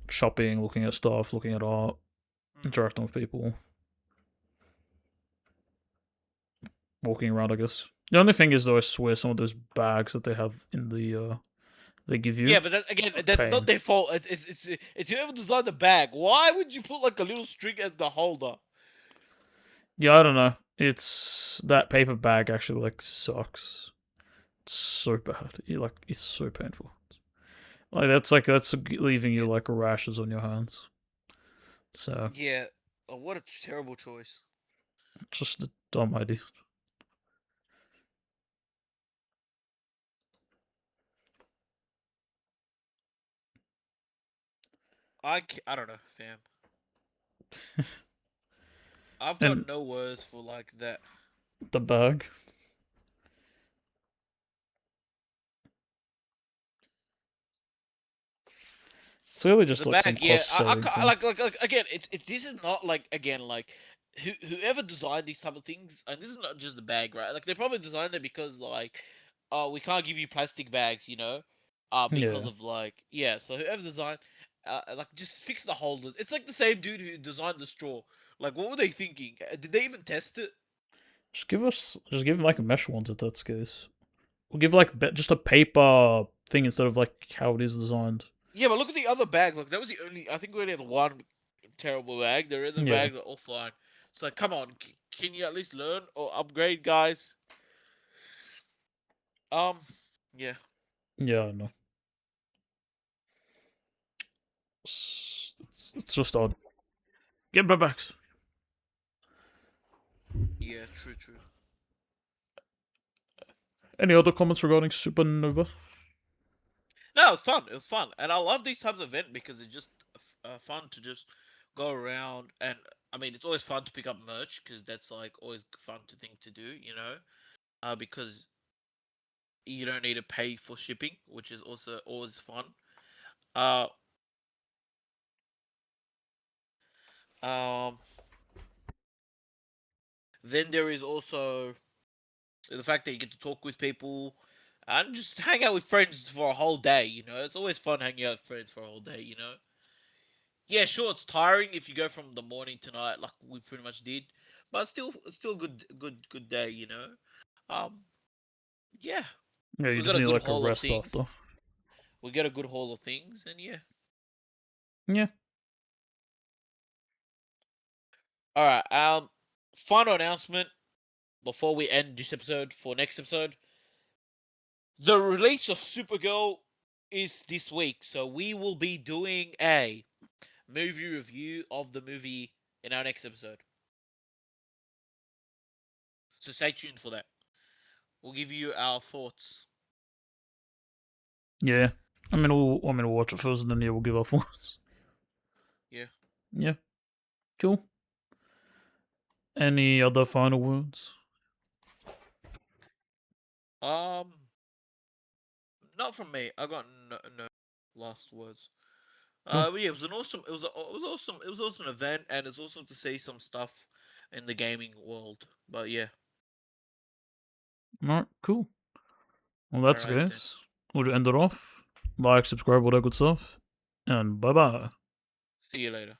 Shopping, looking at stuff, looking at art, Mhm. interacting with people, walking around. I guess the only thing is though, I swear some of those bags that they have in the they give you Yeah, but again, are that's not pain. their fault. It's whoever designed the bag. Why would you put like a little string as the holder? Yeah, I don't know. It's that paper bag actually like sucks. It's so bad. It's so painful. That's leaving Yeah, you like rashes on your hands. So yeah. Oh, what a terrible choice. just a dumb idea. I don't know, fam. I've got And no words for like that. the bag. It's really just The like some bag, yeah. cost saving thing. Like again. It's this is not like again like. whoever designed these type of things, and this is not just the bag, right? Like they probably designed it because like, oh, we can't give you plastic bags, because Yeah. of like, yeah. So whoever designed, like just fix the holders. It's like the same dude who designed the straw. Like, what were they thinking? Did they even test it? Just give him like a mesh ones if that's the case. We'll give like just a paper thing instead of like how it is designed. Yeah, but look at the other bags. Like that was the only. I think we only had one terrible bag. The other Yeah. bags are all fine. So come on, can you at least learn or upgrade, guys? Um, yeah, Yeah, I know. It's just odd. Get back. yeah, true, true. Any other comments regarding Supernova? No, it was fun. It was fun, and I love these types of event because it's just fun to just go around. And I mean, it's always fun to pick up merch because that's like always fun to thing to do, because you don't need to pay for shipping, which is also always fun. Uh, um, then there is also the fact that you get to talk with people and just hang out with friends for a whole day. It's always fun hanging out with friends for a whole day. Yeah, sure, it's tiring if you go from the morning to night, like we pretty much did, but it's still a good day. Um, yeah, Yeah, you we just got a need good like a haul of rest things. after. We got a good haul of things, and yeah. Yeah. All right. Final announcement before we end this episode for next episode. The release of Supergirl is this week, so we will be doing a movie review of the movie in our next episode. So stay tuned for that. We'll give you our thoughts. Yeah. We'll watch it first and then yeah, we'll give our thoughts. Yeah. Yeah. Cool. Any other final words? Um, not from me. I got no last words. Cool. But yeah, it was an awesome. It was awesome event, and it's awesome to see some stuff in the gaming world. But yeah, Alright, cool. Well, all that's right then. guys. We'll end it off. Like, subscribe, all that good stuff. And bye bye. See you later.